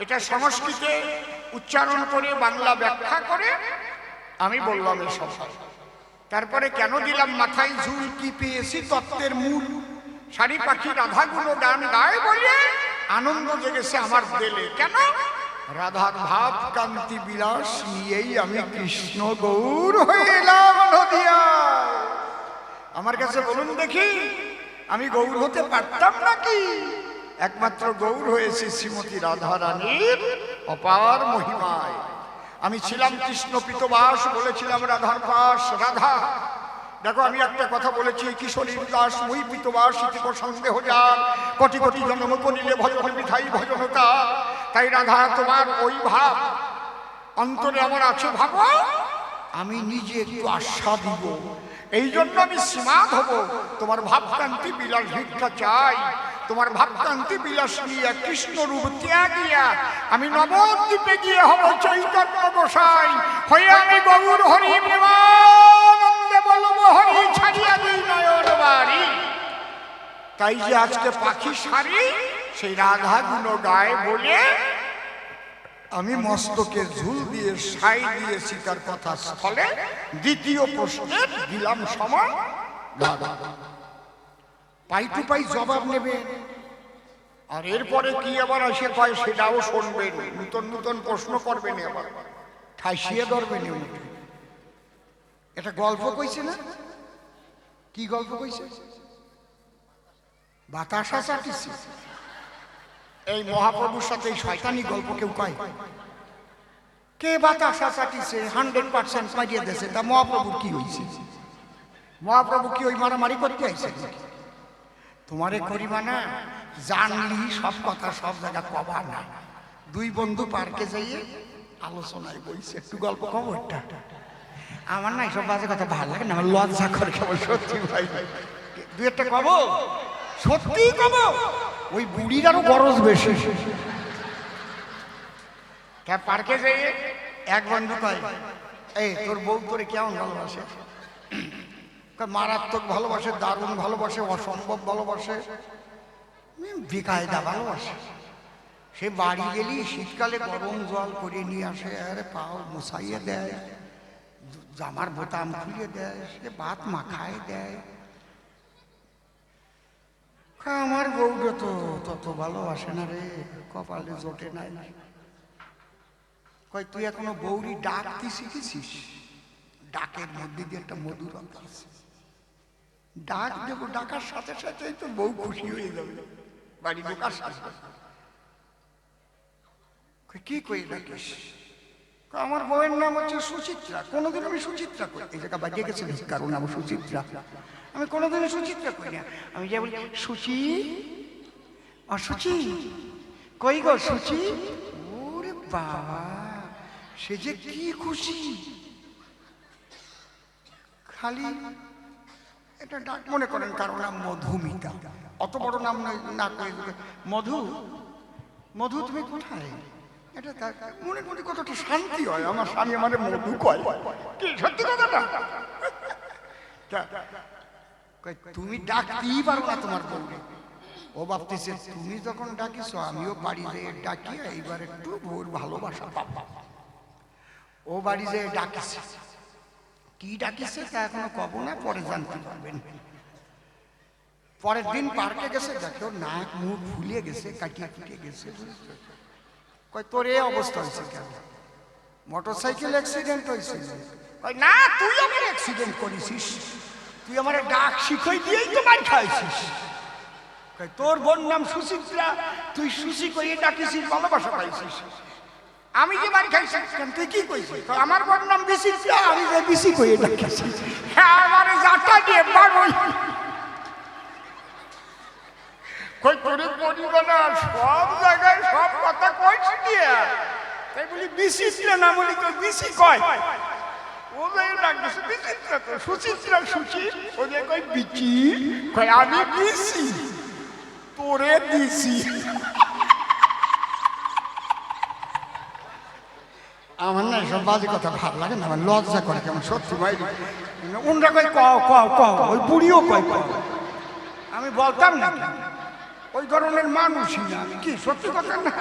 এটা সংস্কৃতে উচ্চারণ করে বাংলা ব্যাখ্যা করে আমি বললাম এসব। তারপরে কেন দিলাম মাথায় ঝুল, কি পেয়েছি তত্ত্বের মূল। সারি পাখি রাধা গুণ গান গায় বলে আনন্দ জেগেছে আমার দিলে। কেন? রাধার ভাব কান্তি বিলাস নিয়েই আমি কৃষ্ণ গৌর হয়ে এলাম নদিয়ায়। আমার কাছে বলুন দেখি, আমি গৌর হতে পারতাম নাকি? একমাত্র গৌর হয়েছে শ্রীমতী রাধা রানীর অপার মহিমায়। আমি ছিলাম কৃষ্ণ পিতবাস, বলেছিলাম রাধার পাশ। রাধা দেখো, আমি একটা কথা বলেছি, কিশোরীর দাস মই পিতবাস ইতি সন্দেহ যার, কোটি কোটি জন্ম করিলে ভজন বিধাই ভজনতা। তাই রাধা তোমার ওই ভাব অন্তরে আমার আছে, ভাবো আমি নিজে একটু আশা দিব। এই জন্য আমি সীমাদ হব, তোমার ভাবকান্তি বিলাস ভিক্ষা চাই। তোমার ভাবকান্তি বিলাস নিয়ে কৃষ্ণ রূপ ত্যাগিয়া আমি নবদ্বীপে গিয়ে হব চৈতন্য গোসাই হয়ে। আমি গৌর হরি প্রেমানন্দে বলব হরি, ছাড়িয়া দিই নয়ন বাড়ি। তাই যে আজকে পাখি সারি সেই রাধা গুণ গায় বলে আমি মস্তকে ঝুল দিয়ে সাই দিয়েছি তার কথা স্থলে। দ্বিতীয় প্রশ্নের দিলাম সময়, পাই টু পাই জবাব নেবে। আর এরপরে কি আবার আসে কয় সেটাও শুনবেন, নূতন নূতন প্রশ্ন করবেন, আবার ঠাইসিয়ে ধরবেন। এটা গল্প কইছে না? কি গল্প কইছে? বাতাসা চাটিছে। এই মহাপ্রভুর সাথে এই শয়তানি গল্প কেউ কয়? কে বাতাসা চাটিছে 100% পাইয়ে দিয়েছে, তা মহাপ্রভুর কি হয়েছে? মহাপ্রভু কি ওই মারামারি করতে আইছে? তোমারে করিবা না, জানলি সব কথা সব জায়গা কবা না। দুই বন্ধু পার্কে যাইয়ে আলোচনায় বইছে, একটু গল্প খবরটা। আমার না এইসব বাজে কথা ভালো লাগে না, আমার লজ্জা করে কেবল। সত্যি ভাই, দুই একটা কব, সত্যি কব। ওই বুড়ির আরো গরজ বেশি। পার্কে যাইয়ে এক বন্ধু কয়, এই তোর বউ তোরে কেমন ভালোবাসে? মারাত্মক ভালোবাসে, দারুণ ভালোবাসে, অসম্ভব ভালোবাসে, বেকায়দা ভালোবাসে। সে বাড়ি গেলি শীতকালে গরম জল করে নিয়ে আসে, আরে পাও মশাইয়ে দেয়, জামার বোতাম খুলে দেয়, সে ভাত মাখায় দেয়। আমার বউটা তো তত ভালোবাসে না রে, কপালে জোটে নাই। কয় তুই এখনো বউরি ডাকতে শিখেছিস? ডাকের মধ্যে দিয়ে একটা মধুরতা আছে। ডাক দেবো, ডাকার সাথে সাথেই তো বউ খুশি হয়ে যাবে বাড়ি ঢোকার সাথে। কি কই ডাকিস? আমার বউয়ের নাম হচ্ছে সুচিত্রা। কোনোদিন আমি সুচিত্রা করি, এই জায়গা বাজিয়ে গেছে কারণ নাম সুচিত্রা। আমি কোনোদিনই সুচিত্রা করি না। আমি যে বলি সুচি, অসুচি, কই গো সুচি। ওরে বাবা, সে যে কি খুশি! খালি এটা ডাক মনে করেন কারণ নাম মধুমিতা, অত বড় নাম না করে মধু, মধু তুমি কোথায়? এটা তার মনে মনে কতটা শান্তি হয়। আমার স্বামী আমার মধু কয়, কি সত্যি কথাটা? তুমি ডাকতেই পারো না তোমার বউকে। ও ভাবতেছে তুমি যখন ডাকিস আমিও বাড়ি যেয়ে ডাকি, এইবার একটু বউর ভালোবাসা পাবো। ও বাড়ি যেয়ে ডাকিছে, কি ডাকিছে তা এখনো কব না, পরে জানতে পারবেন। পরের দিন পার্কে গেছে, দেখো নাক মুখ ফুলিয়ে গেছে, কাটিয়ে কুটিয়ে গেছে। কয় তোর এই অবস্থা হয়েছে কেন? মোটরসাইকেল অ্যাক্সিডেন্ট হয়েছে। কয় না, তুই আমার অ্যাক্সিডেন্ট করেছিস, তুই আমার ডাক শিখাই দিয়েই তো মার খাইছিস। কয় তোর বোন নাম সুচিত্রা, তুই সুচি কইয়ে ডাকিছিস, ভালোবাসা পাইছিস। আমি যে মার খাইছি কেন, তুই কি কইছিস? আমার বোন নাম বিচিত্রা, আমি যে বিচি কইয়ে ডাকিছি। হ্যাঁ, আমার জাটা দিয়ে মারই। কই তোরে পরিবানা সব জায়গায় সব কথা কইছি দিয়া, তাই বলি বিচিত্রা না বলি তো বিচি কয়। ও যে ডাকছে বিচিত্রা, তো সুচিত্রা সুচি, ও যে কই বিচি, কই আমি বিচি তোরে দিছি। আমার না এসব বাজে কথা ভালো লাগে না, আমার লজ্জা করে কেমন সত্যি ভাই। ওনরা কয় কও কও কও, ওই বুড়িও কয় কও। আমি বলতাম না, ওই ধরনের মানুষই না আমি। কি সত্যি কথা না?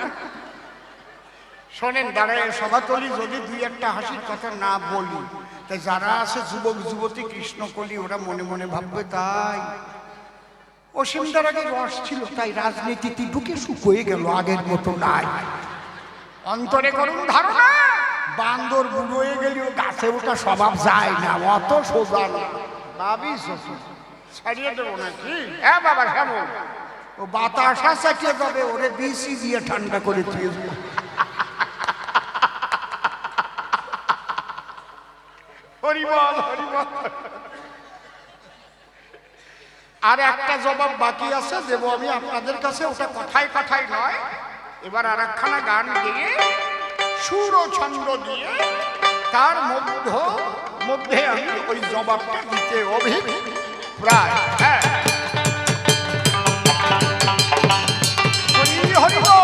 শোনেন, দাঁড়ায় সভাতলি যদি দুই একটা হাসির কথা না বলি, তাই যারা আছে যুবক যুবতী কৃষ্ণকলি, ওরা মনে মনে ভাববে তাই অসীমদার আগে রস ছিল, তাই রাজনীতিতে ঢুকে শুকিয়ে গেল, আগের মতো নাই। অন্তরে করুন ধারণা, বান্দর বুড়ো হয়ে গেলেও গাছে ওঠা স্বভাব যায় না, অত সোজা না। ভাবি ছাড়িয়ে দেবো নাকি? হ্যাঁ বাবা, শ্যামল, ও বাতাসা চাটিয়ে যাবে, ওরে বিসি দিয়ে ঠান্ডা করে দিয়ে দেবো। হরিবল হরিবল। আর একটা জবাব বাকি আছে, দেবো আমি আপনাদের কাছে, ওটা কথায় কথায় নয়। এবার আর একখানা গান দিয়ে, সুর ও ছন্দ দিয়ে, তার মধ্যে আমি ওই জবাবটা দিতে অভিপ্রায়। হ্যাঁ, হরি হরি বল।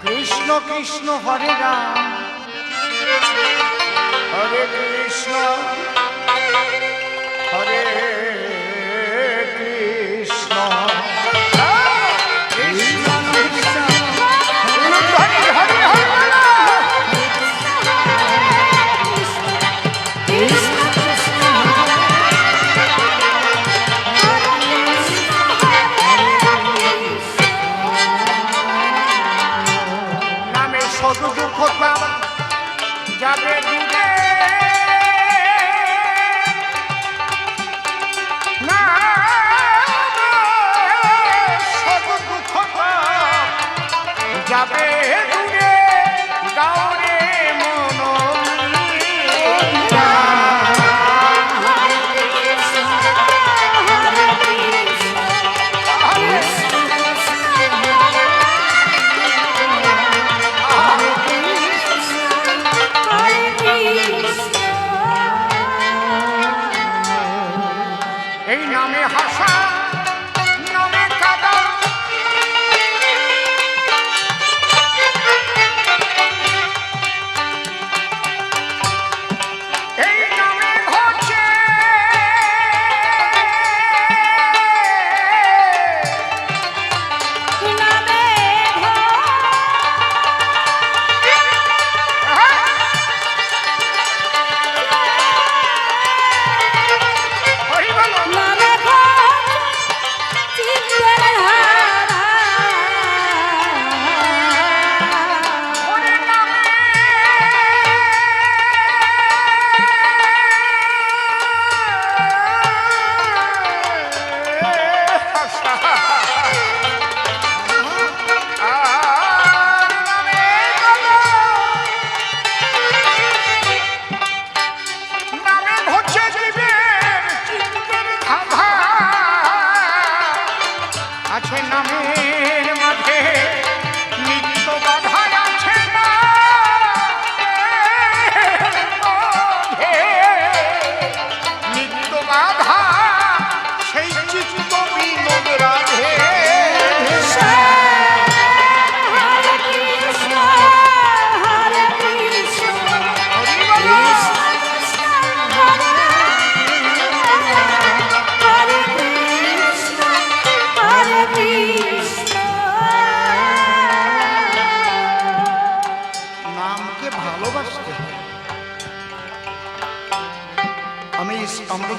কৃষ্ণ কৃষ্ণ হরে রাম, হরে কৃষ্ণ হরে কৃষ্ণ, কৃষ্ণ কৃষ্ণ হরে হরে হরে, কৃষ্ণ কৃষ্ণ নামে শুধু দুঃখ যাবে দূরে, না শুধু দুঃখ যাবে দূরে, গাওরে মন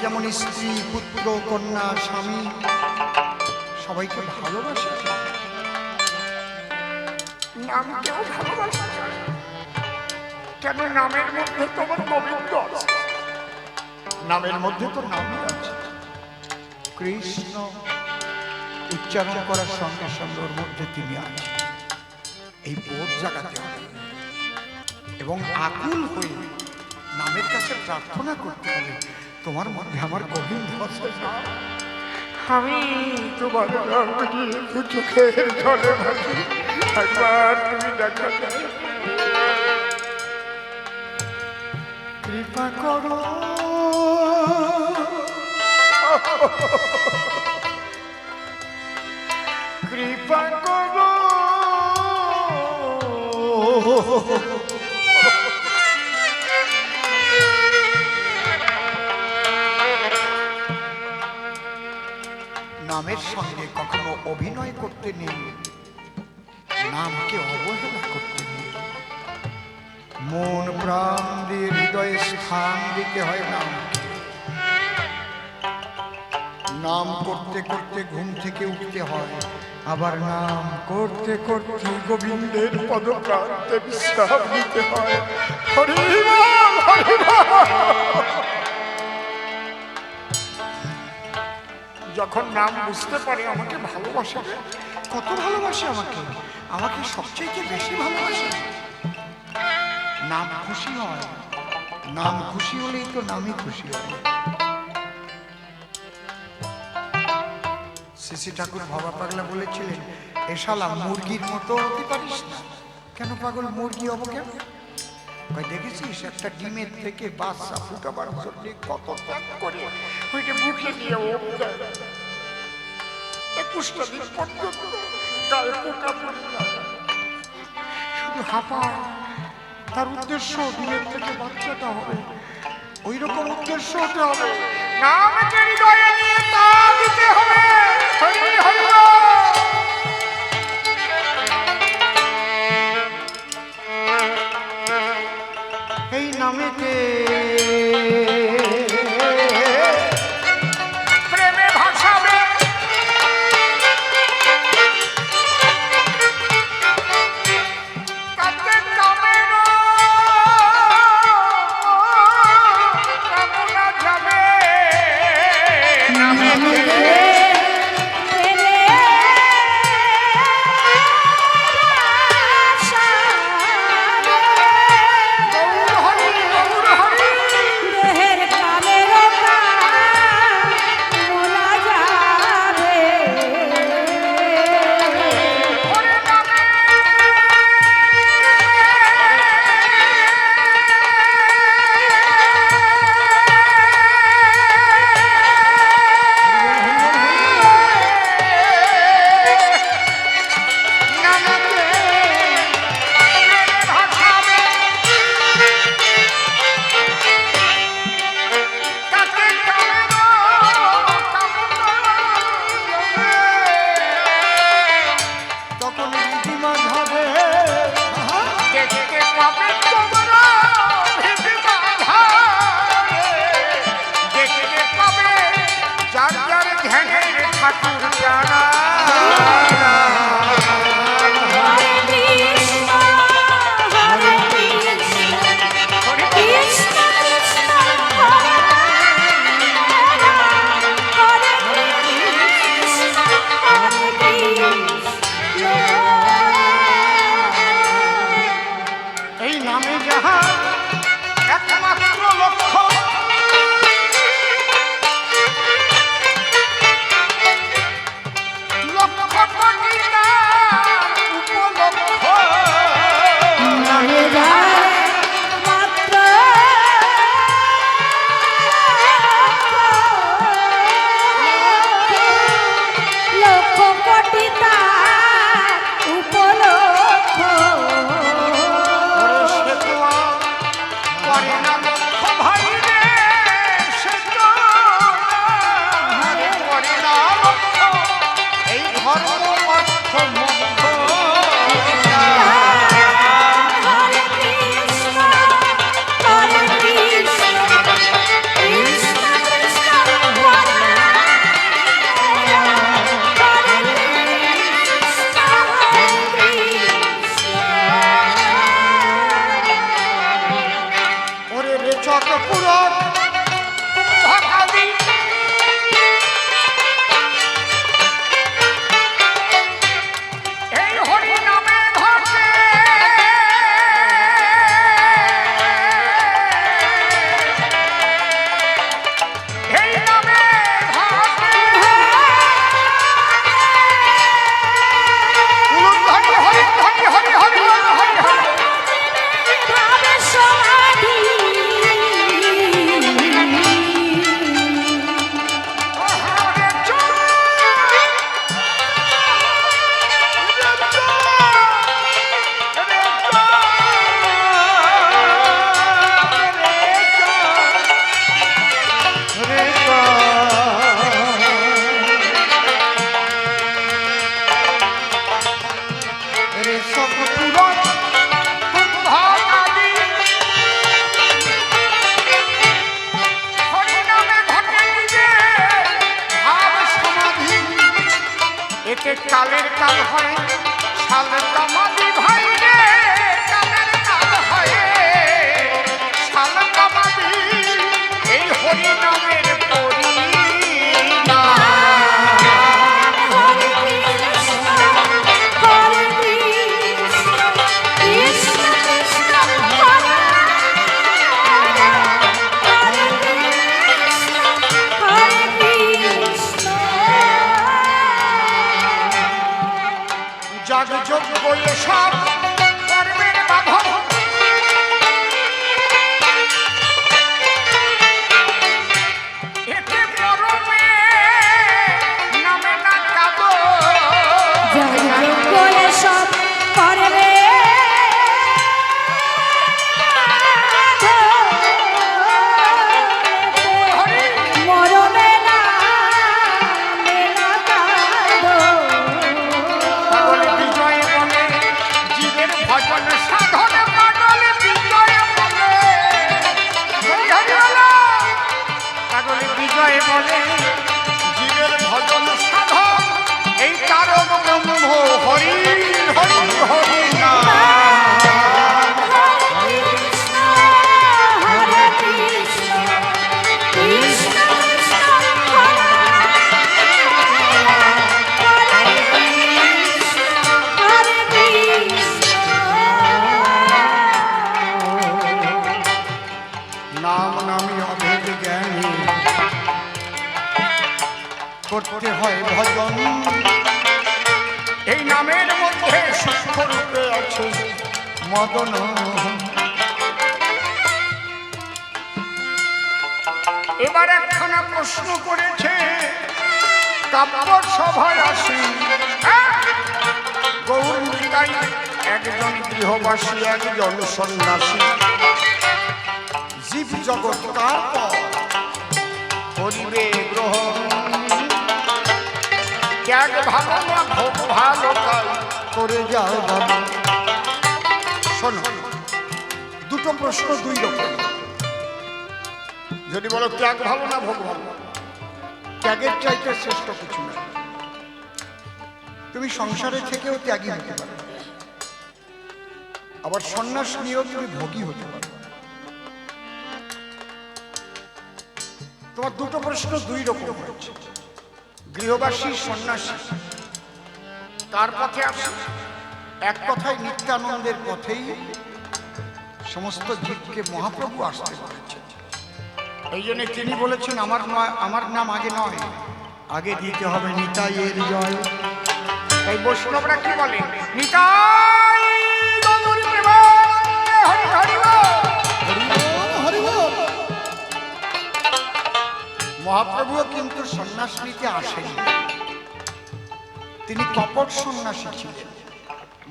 যেমন স্ত্রী, পুত্র, কন্যা, স্বামী সবাইকে ভালোবাসে, নামকেও ভালোবাসা যায়। কেন? নামের মধ্যে তোমার গোবিন্দ আছে, নামের মধ্যে তো নামই আছে। কৃষ্ণ উচ্চারণ করার সঙ্গে সঙ্গে ওর মধ্যে তিনি আছেন। এই বোধ জাগাতে হবে এবং আকুল হয়ে নামের কাছে প্রার্থনা করতে হবে, তোমার মধ্যে আমার গোবিন্দ আছে। আমি তোমার নাম নিয়ে দু চোখের জলে ভাসি, একবার তুমি দেখা যায়। কৃপা করো কৃপা করো নামের সঙ্গে কখনো অভিনয় করতে নেই, নামকে অবহেলা করতে নেই। মন প্রাণ দিয়ে হৃদয়ে স্থান দিতে হয় নামকে। নাম করতে করতে ঘুম থেকে উঠতে হয়, আবার নাম করতে করতে গোবিন্দের পদপ্রান্তে বিশ্রাম নিতে হয়। হরি বল, হরি বল। যখন নাম বুঝতে পারে আমাকে ভালোবাসে, কত ভালোবাসে আমাকে, আমাকে সবচেয়ে বেশি ভালোবাসে। নাম খুশি হয়, নাম খুশি হলেই তো নামই খুশি হয়। শ্রী ঠাকুর ভবা পাগলা বলেছিলেন, এ শালা মুরগির মতো হতে পারিস না। কেন পাগল, মুরগি হবো কেন? ভাই দেখেছিস একটা ডিমের থেকে বাচ্চা ফুটাবার জন্য কত ত্যাগ করে ওইটা মুখে নিয়ে ও 21টা দিন পর্যন্ত গায়ে পোকা পড়ে যায়, শুধু হাঁপায়। তার উদ্দেশ্য ডিমের থেকে বাচ্চাটা হবে, ওই রকম উদ্দেশ্য হতে হবে। নামকে হৃদয়ে নিয়ে তা দিতে হবে। হরি হরি বল। এই নামেতে প্রেমে ভাসাবে তাতে কামের কামনা যাবে। গৌর হরি গৌর হরি মদন। এবার একখানা প্রশ্ন করেছে কাব্য সভায় আসি, গৌর নিতাই একজন গৃহবাসী একজন সন্ন্যাসী, জীব জগৎ কার পর করিবে গ্রহণ, ত্যাগ ভালো না ভোগ ভালো তাই করে যাও বাবা। শোনো, দুটো প্রশ্ন দুই রকম। যদি বলো ত্যাগ ভালো না ভোগ ভালো, ত্যাগের চাইতে শ্রেষ্ঠ কিছু না। তুমি সংসারে থেকেও ত্যাগী হতে পারো, আবার সন্ন্যাস নিয়েও তুমি ভোগী হতে পারো। তোমার দুটো প্রশ্ন দুই রকম হয়েছে। গৃহবাসী সন্ন্যাসী কার পথে আসে? এক কথায় নিত্যানন্দের পথেই সমস্ত জীবকে মহাপ্রভু আসতে বলেছেন। এই জন্য তিনি বলেছেন আমার নয়, আমার নাম আগে নয়, আগে দিতে হবে নিতাইয়ের জয়। তাই বৈষ্ণবরা কি বলে? নিতাই গৌর প্রেমানন্দে হরি হরি বল। মহাপ্রভুও কিন্তু সন্ন্যাস নিতে আসেন, তিনি কপট সন্ন্যাসী ছিলেন।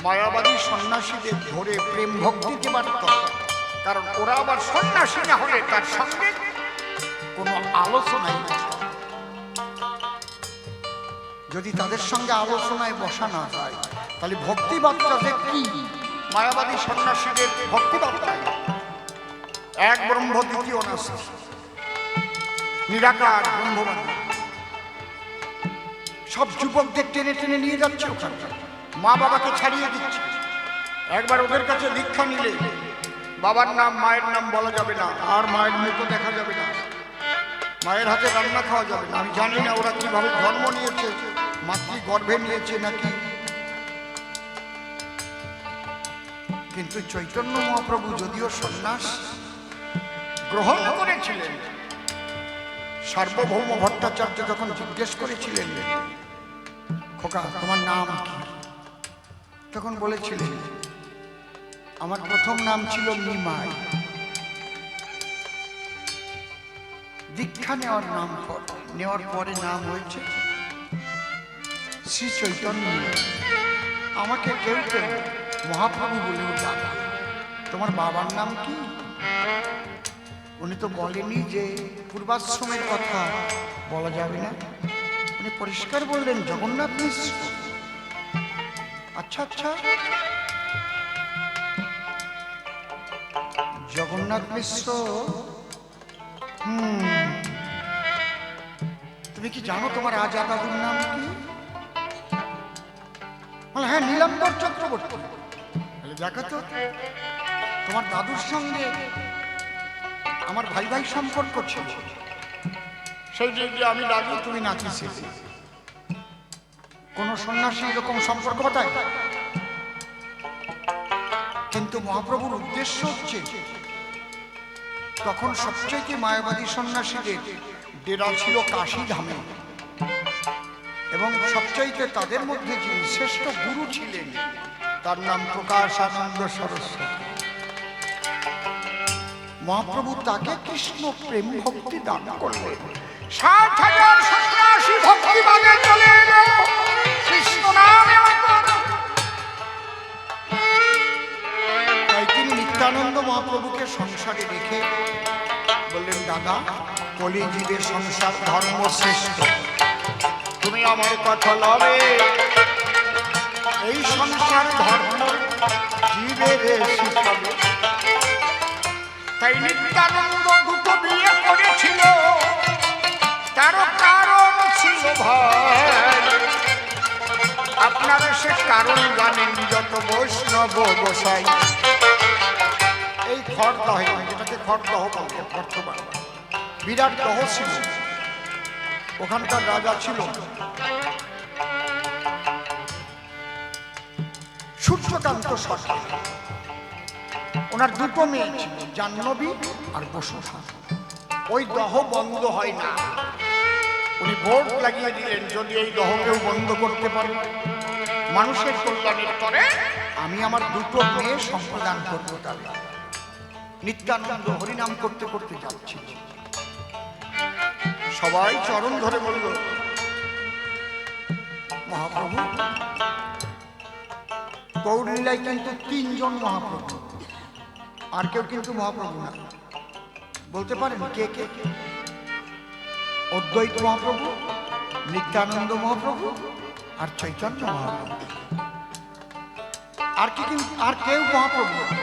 মায়াবাদী সন্ন্যাসীদের ধরে প্রেম ভক্তিতে পারত, কারণ ওরা আবার সন্ন্যাসী না হলে তার সঙ্গে কোনো আলোচনাই বসে না। যদি তাদের সঙ্গে আলোচনায় বসা না যায় তাহলে ভক্তিবাদটাতে কি? মায়াবাদী সন্ন্যাসীদের ভক্তিবার্তায় এক ব্রহ্ম দ্বিতীয় নাস্তি, নিরাকার ব্রহ্মবাদী। সব যুবকদের টেনে টেনে নিয়ে যাচ্ছে ওখানটা, মা বাবাকে ছাড়িয়ে দিচ্ছে। একবার ওদের কাছে দীক্ষা নিলে বাবার নাম মায়ের নাম বলা যাবে না, আর মায়ের মুখও দেখা যাবে না, মায়ের হাতে রান্না খাওয়া যাবে না। আমি জানি না ওরা কিভাবে জন্ম নিয়েছে, মাতৃ গর্ভে নিয়েছে নাকি, কিন্তু চৈতন্য মহাপ্রভু যদিও সন্ন্যাস গ্রহণ করেছিলেন। সার্বভৌম ভট্টাচার্য যখন জিজ্ঞেস করেছিলেন খোকা তোমার নাম কি, তখন বলেছিলেন আমার প্রথম নাম ছিল নিমাই। দীক্ষা নেওয়ার পরে নাম হয়েছে শ্রী চৈতন্য। আমাকে কেউ কেউ মহাপ্রভু বলেও ডাকে। তোমার বাবার নাম কি? উনি তো বলেনি যে পূর্বাশ্রমের কথা বলা যাবে না, উনি পরিষ্কার বললেন জগন্নাথ মিশ্র। আচ্ছা আচ্ছা, জগন্নাথ মিশ্র, তুমি কি জানো তোমার রাজা দাদুর নাম কি? হ্যাঁ, নীলাম্বর চক্রবর্তী। দেখো তো, তোমার দাদুর সঙ্গে আমার ভাই ভাই সম্পর্ক ছিল, সেই যে আমি দাদু তুমি নাচিছিলে। কোন সন্ন্যাসী এরকম সম্পর্ক ঘটায়? কিন্তু মহাপ্রভুর উদ্দেশ্য হচ্ছে তখন সবচেয়ে মায়াবাদী সন্ন্যাসীদের ডেরা ছিল কাশী ধামে, এবং সবচাইতে তাদের মধ্যে যিনি শ্রেষ্ঠ গুরু ছিলেন তার নাম প্রকাশানন্দ সরস্বতী। মহাপ্রভু তাকে কৃষ্ণ প্রেম ভক্তি দান করলেন। 60,000 সন্ন্যাসী ভক্তিবাদে চলে এলো কৃষ্ণ নামে। তাই তিনি নিত্যানন্দ মহাপ্রভুকে সংসারে রেখে বললেন দাদা, কলিযুগে সংসার ধর্ম শ্রেষ্ঠ, তুমি আমার কথা লবে। এই সংসার ধর্ম জীবের শিখাবে। তাই নিত্যানন্দ দুটো বিয়ে করেছিল, তারও কারণ ছিল ভয়। আপনারা সে কারণ জানেন যত বৈষ্ণব গোসাই। এই খড়দহ, যেটাকে খড়দহ বলে বর্তমান, বিরাট দহ ছিল। ওখানকার রাজা ছিল সূর্যকান্ত সরকার। ওনার দুটো মেয়ে ছিল, জাহ্নবী আর বসুধা। ওই দহ বন্ধ হয় না। উনি বোর্ড লাগিয়ে দিলেন, যদি এই দহকেও বন্ধ করতে পারে মানুষের কল্যাণের করে আমি আমার দুটো মেয়ে সম্প্রদান করবো তাদের। নিত্যানন্দ হরিনাম করতে করতে যাচ্ছি, সবাই চরণ ধরে বলল, মহাপ্রভু গৌরলীলায় কিন্তু তিনজন মহাপ্রভু, আর কেউ কিন্তু মহাপ্রভু না। বলতে পারেন কে কে? অদ্বৈত মহাপ্রভু, নিত্যানন্দ মহাপ্রভু আর চৈতন্য মহাপ্রভু। আর কেউ মহাপ্রভু না।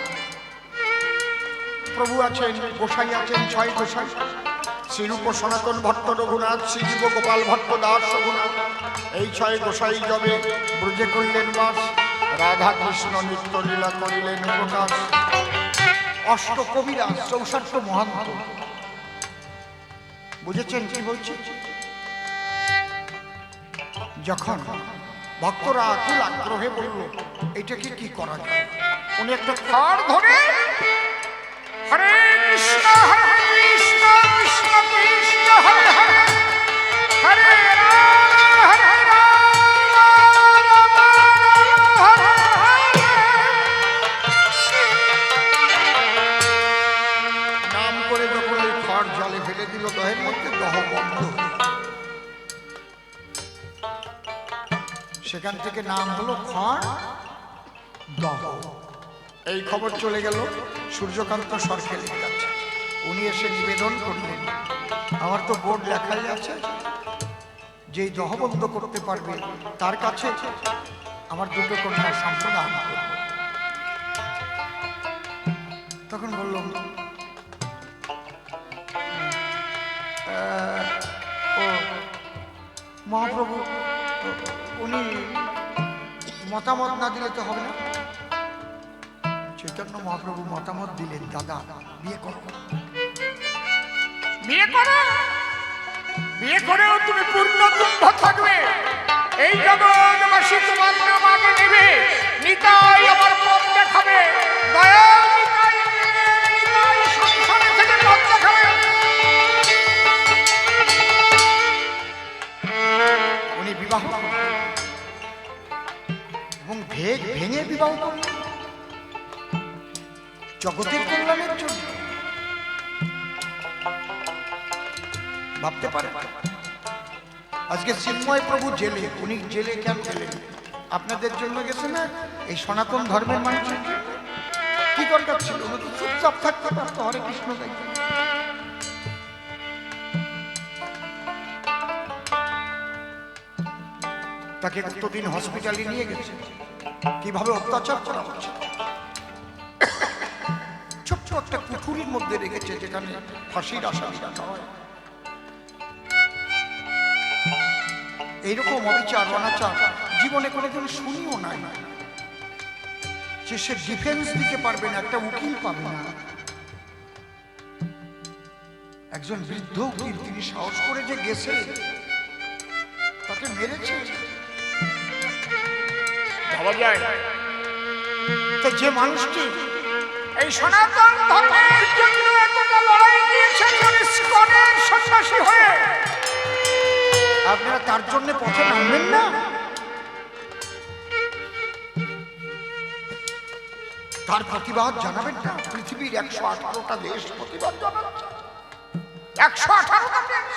প্রভু আছেন, গোসাই আছেন, ছয় গোসাই, শ্রীরূপ সনাতন ভট্ট রঘুনাথ, শ্রীজীব গোপাল ভট্ট দাস রঘুনাথ। এই ছয় গোসাই যবে ব্রজে করলেন বাস, রাধা কৃষ্ণ নিত্য লীলা করিলেন প্রকাশ। অষ্ট কবিরা, 64 মহান্ত। বুঝেছেন কি বলছি? যখন ভক্তরা আকুল আগ্রহে বলল এটাকে কি করা যায়, উনি একটা আর ধরে হরে কৃষ্ণ হরে কৃষ্ণ কৃষ্ণ কৃষ্ণ হরে হরে, হরে রাম হরে রাম রাম রাম হরে হরে। নাম করে যখন ওই খড় জলে ফেলে দিল দহের মধ্যে, দহ বন্ধ। সেখান থেকে নাম হলো খড় দহ। এই খবর চলে গেল সূর্যকান্ত সরকারের কাছে। উনি এসে নিবেদন করলেন, আমার তো বোর্ড লেখাই আছে, যেই দহবন্ধ করতে পারবে তার কাছে আমার দুটো কন্যা সম্প্রদান করব। তখন বললাম ও মহাপ্রভু, উনি মতামত না দিলে তো হবে না। চৈতন্য মহাপ্রভু মতামত দিলেন, দাদা বিয়ে করো। বিয়ে করো, বিয়ে করেও তুমি পূর্ণ কুম্ভ থাকবে। এই জগৎবাসী তোমার নাম আগে নেবে, নিতাই আমার পথ দেখাবে, দয়াল নিতাই, নিতাই সংসারে থেকে পথ দেখাবে। উনি বিবাহ করলেন এবং ভেঙে বিবাহ করলেন জগতের কল্যাণের জন্য। ভাবতে পারে আজকে চিন্ময় প্রভু জেলে, উনি জেলে কেন গেলেন? আপনাদের জন্য গেছে না, এই সনাতন ধর্মের মানুষের জন্য। কি দরকার ছিল? উনি তো চুপচাপ থাকতে পারতো, হরে কৃষ্ণ গাইতেন। তাকে কতদিন হসপিটালে নিয়ে গেছে, কিভাবে অত্যাচার করা হচ্ছে। ছোট্ট একটা কুঠুরির মধ্যে রেখেছে যেখানে ফাঁসির আসামি রাখা হয়। এইরকম অবিচার অনাচার জীবনে কোনোদিন শুনিও নাই, যে সে ডিফেন্স দিতে পারবে না, একটা উকিল পাবে না। একজন বৃদ্ধ উকিল, তিনি সাহস করে যে গেছে, তাকে মেরেছে। ভাবা যায় তা যে মানুষটি এই সনাতন ধর্মের জন্য এতটা লড়াই দিয়েছেন, ইস্কনের সন্ন্যাসী হয়ে, আপনারা তার জন্য পথে নামবেন না? তার প্রতিবাদ জানাবেন না? পৃথিবীর 118টা দেশ প্রতিবাদ জানাচ্ছে। 118টা দেশ।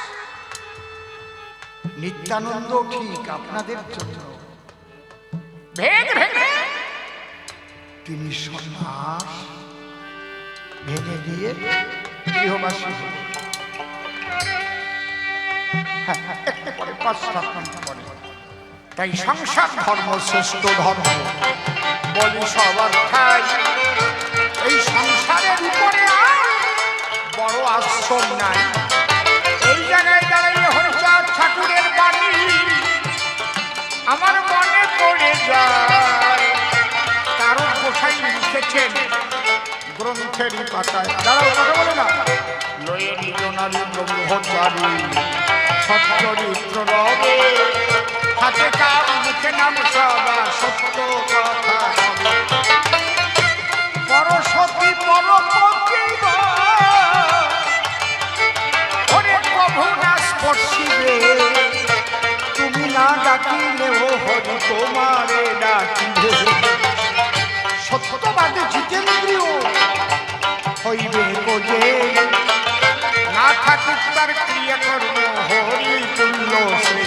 নিত্যানন্দ ঠিক আপনাদের জন্য ভেঙে ভেঙে তিনি সন্ন্যাস ভেঙে দিয়ে গৃহবাসী হলেন। একটু পরে 5-7 মিনিট পরে। তাই সংসার ধর্ম শ্রেষ্ঠ ধর্ম বলি সবার ঠাই। এই সংসারের উপরে আর বড় আশ্রম নাই। এই জায়গায় দাঁড়িয়ে হরিচাঁদ ঠাকুরের বাণী আমার মনে পড়ে যায়। কারণ গোসাই লিখেছেন গ্রন্থেরই পাতায়, দাঁড়াও কথা বলে না, লয়ে নিজ নারী ব্রহ্মচারী সচ্চরিত্র রবে, হাতে কাপ মুখে নাম সবা সত্য কথা পরশতী পরপতি ওরে প্রভু না স্পর্শিবে, তুমি না ডাকিলে ও হরি তোমারে ডাকিবে। কাহাতিকার ক্রিয়াকর্ম হরি তুল্য শ্রী।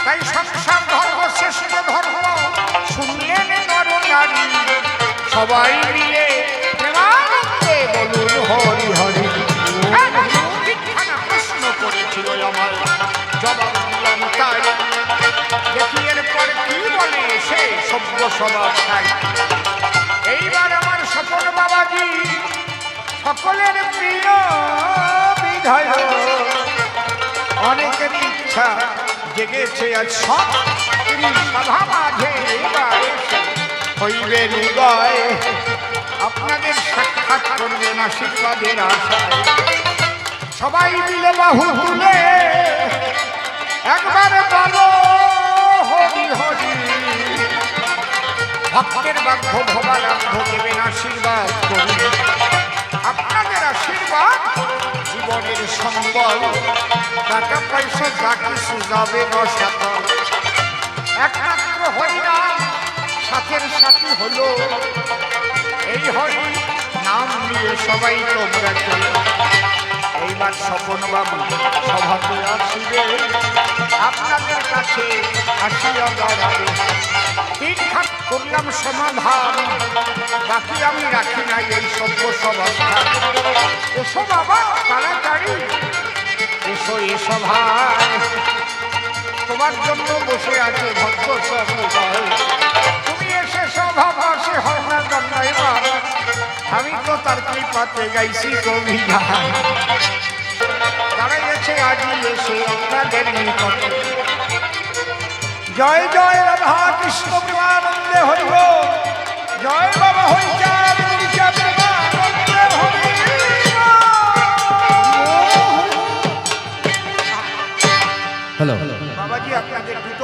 তাই সংসার ধর্ম শ্রেষ্ঠ ধর্ম শুনলেন নর নারী, সবাই মিলে প্রেমানন্দে বলুন হরি হরি। তিনখানা প্রশ্ন করেছিল আমার, জবাব দিলাম তাই। দেখি এরপর কি বলে সে সভ্য স্বভাব খাই। এইবার আমার স্বপন বাবাজি সকলের প্রিয় বিধায়ক, অনেকের ইচ্ছা জেগেছে আজ সব সভা মাঝে এবার এসে হইবে হৃদয়, আপনাদের সাক্ষাৎ করবেন আশীর্বাদের আশায়। সবাই মিলে বাহু তুলে একবারে বলো হরি হরি। ভক্তের বাধ্য ভবারাধ্য দেবেন আশীর্বাদ করি। আপনাদের আশীর্বাদ জীবনের সম্বল, টাকা পয়সা যা কিছু যাবে রসাতল। একমাত্র হরিনাম সাথের সাথী হলো, এই হরি নাম নিয়ে সবাই তোমরা চলো। এইবার স্বপন বাবু সভাতে আসিবে, আপনাদের কাছে আসিয়া দাঁড়াবে। তিনখান করলাম সমাধান, বাকি আমি রাখি নাই এই সভ্য সভাস্থান। এসো বাবা তাড়াতাড়ি এসো, এসো ভাই, তোমার জন্য বসে আছে ভক্ত সবাই। তুমি এসে সভা ভাসে হরনা গঙ্গায় মার, আমি তো তার কৃপাতে গাইছি কবিগান। দাঁড়াইয়াছে আজি এসে আপনাদের নিকটে। জয় জয় রাধা কৃষ্ণ প্রেমানন্দে হরি বল, জয় বাবা হরি চাঁদ প্রেমানন্দে হরি বল। হ্যালো বাবাজি আপনাদের দুটো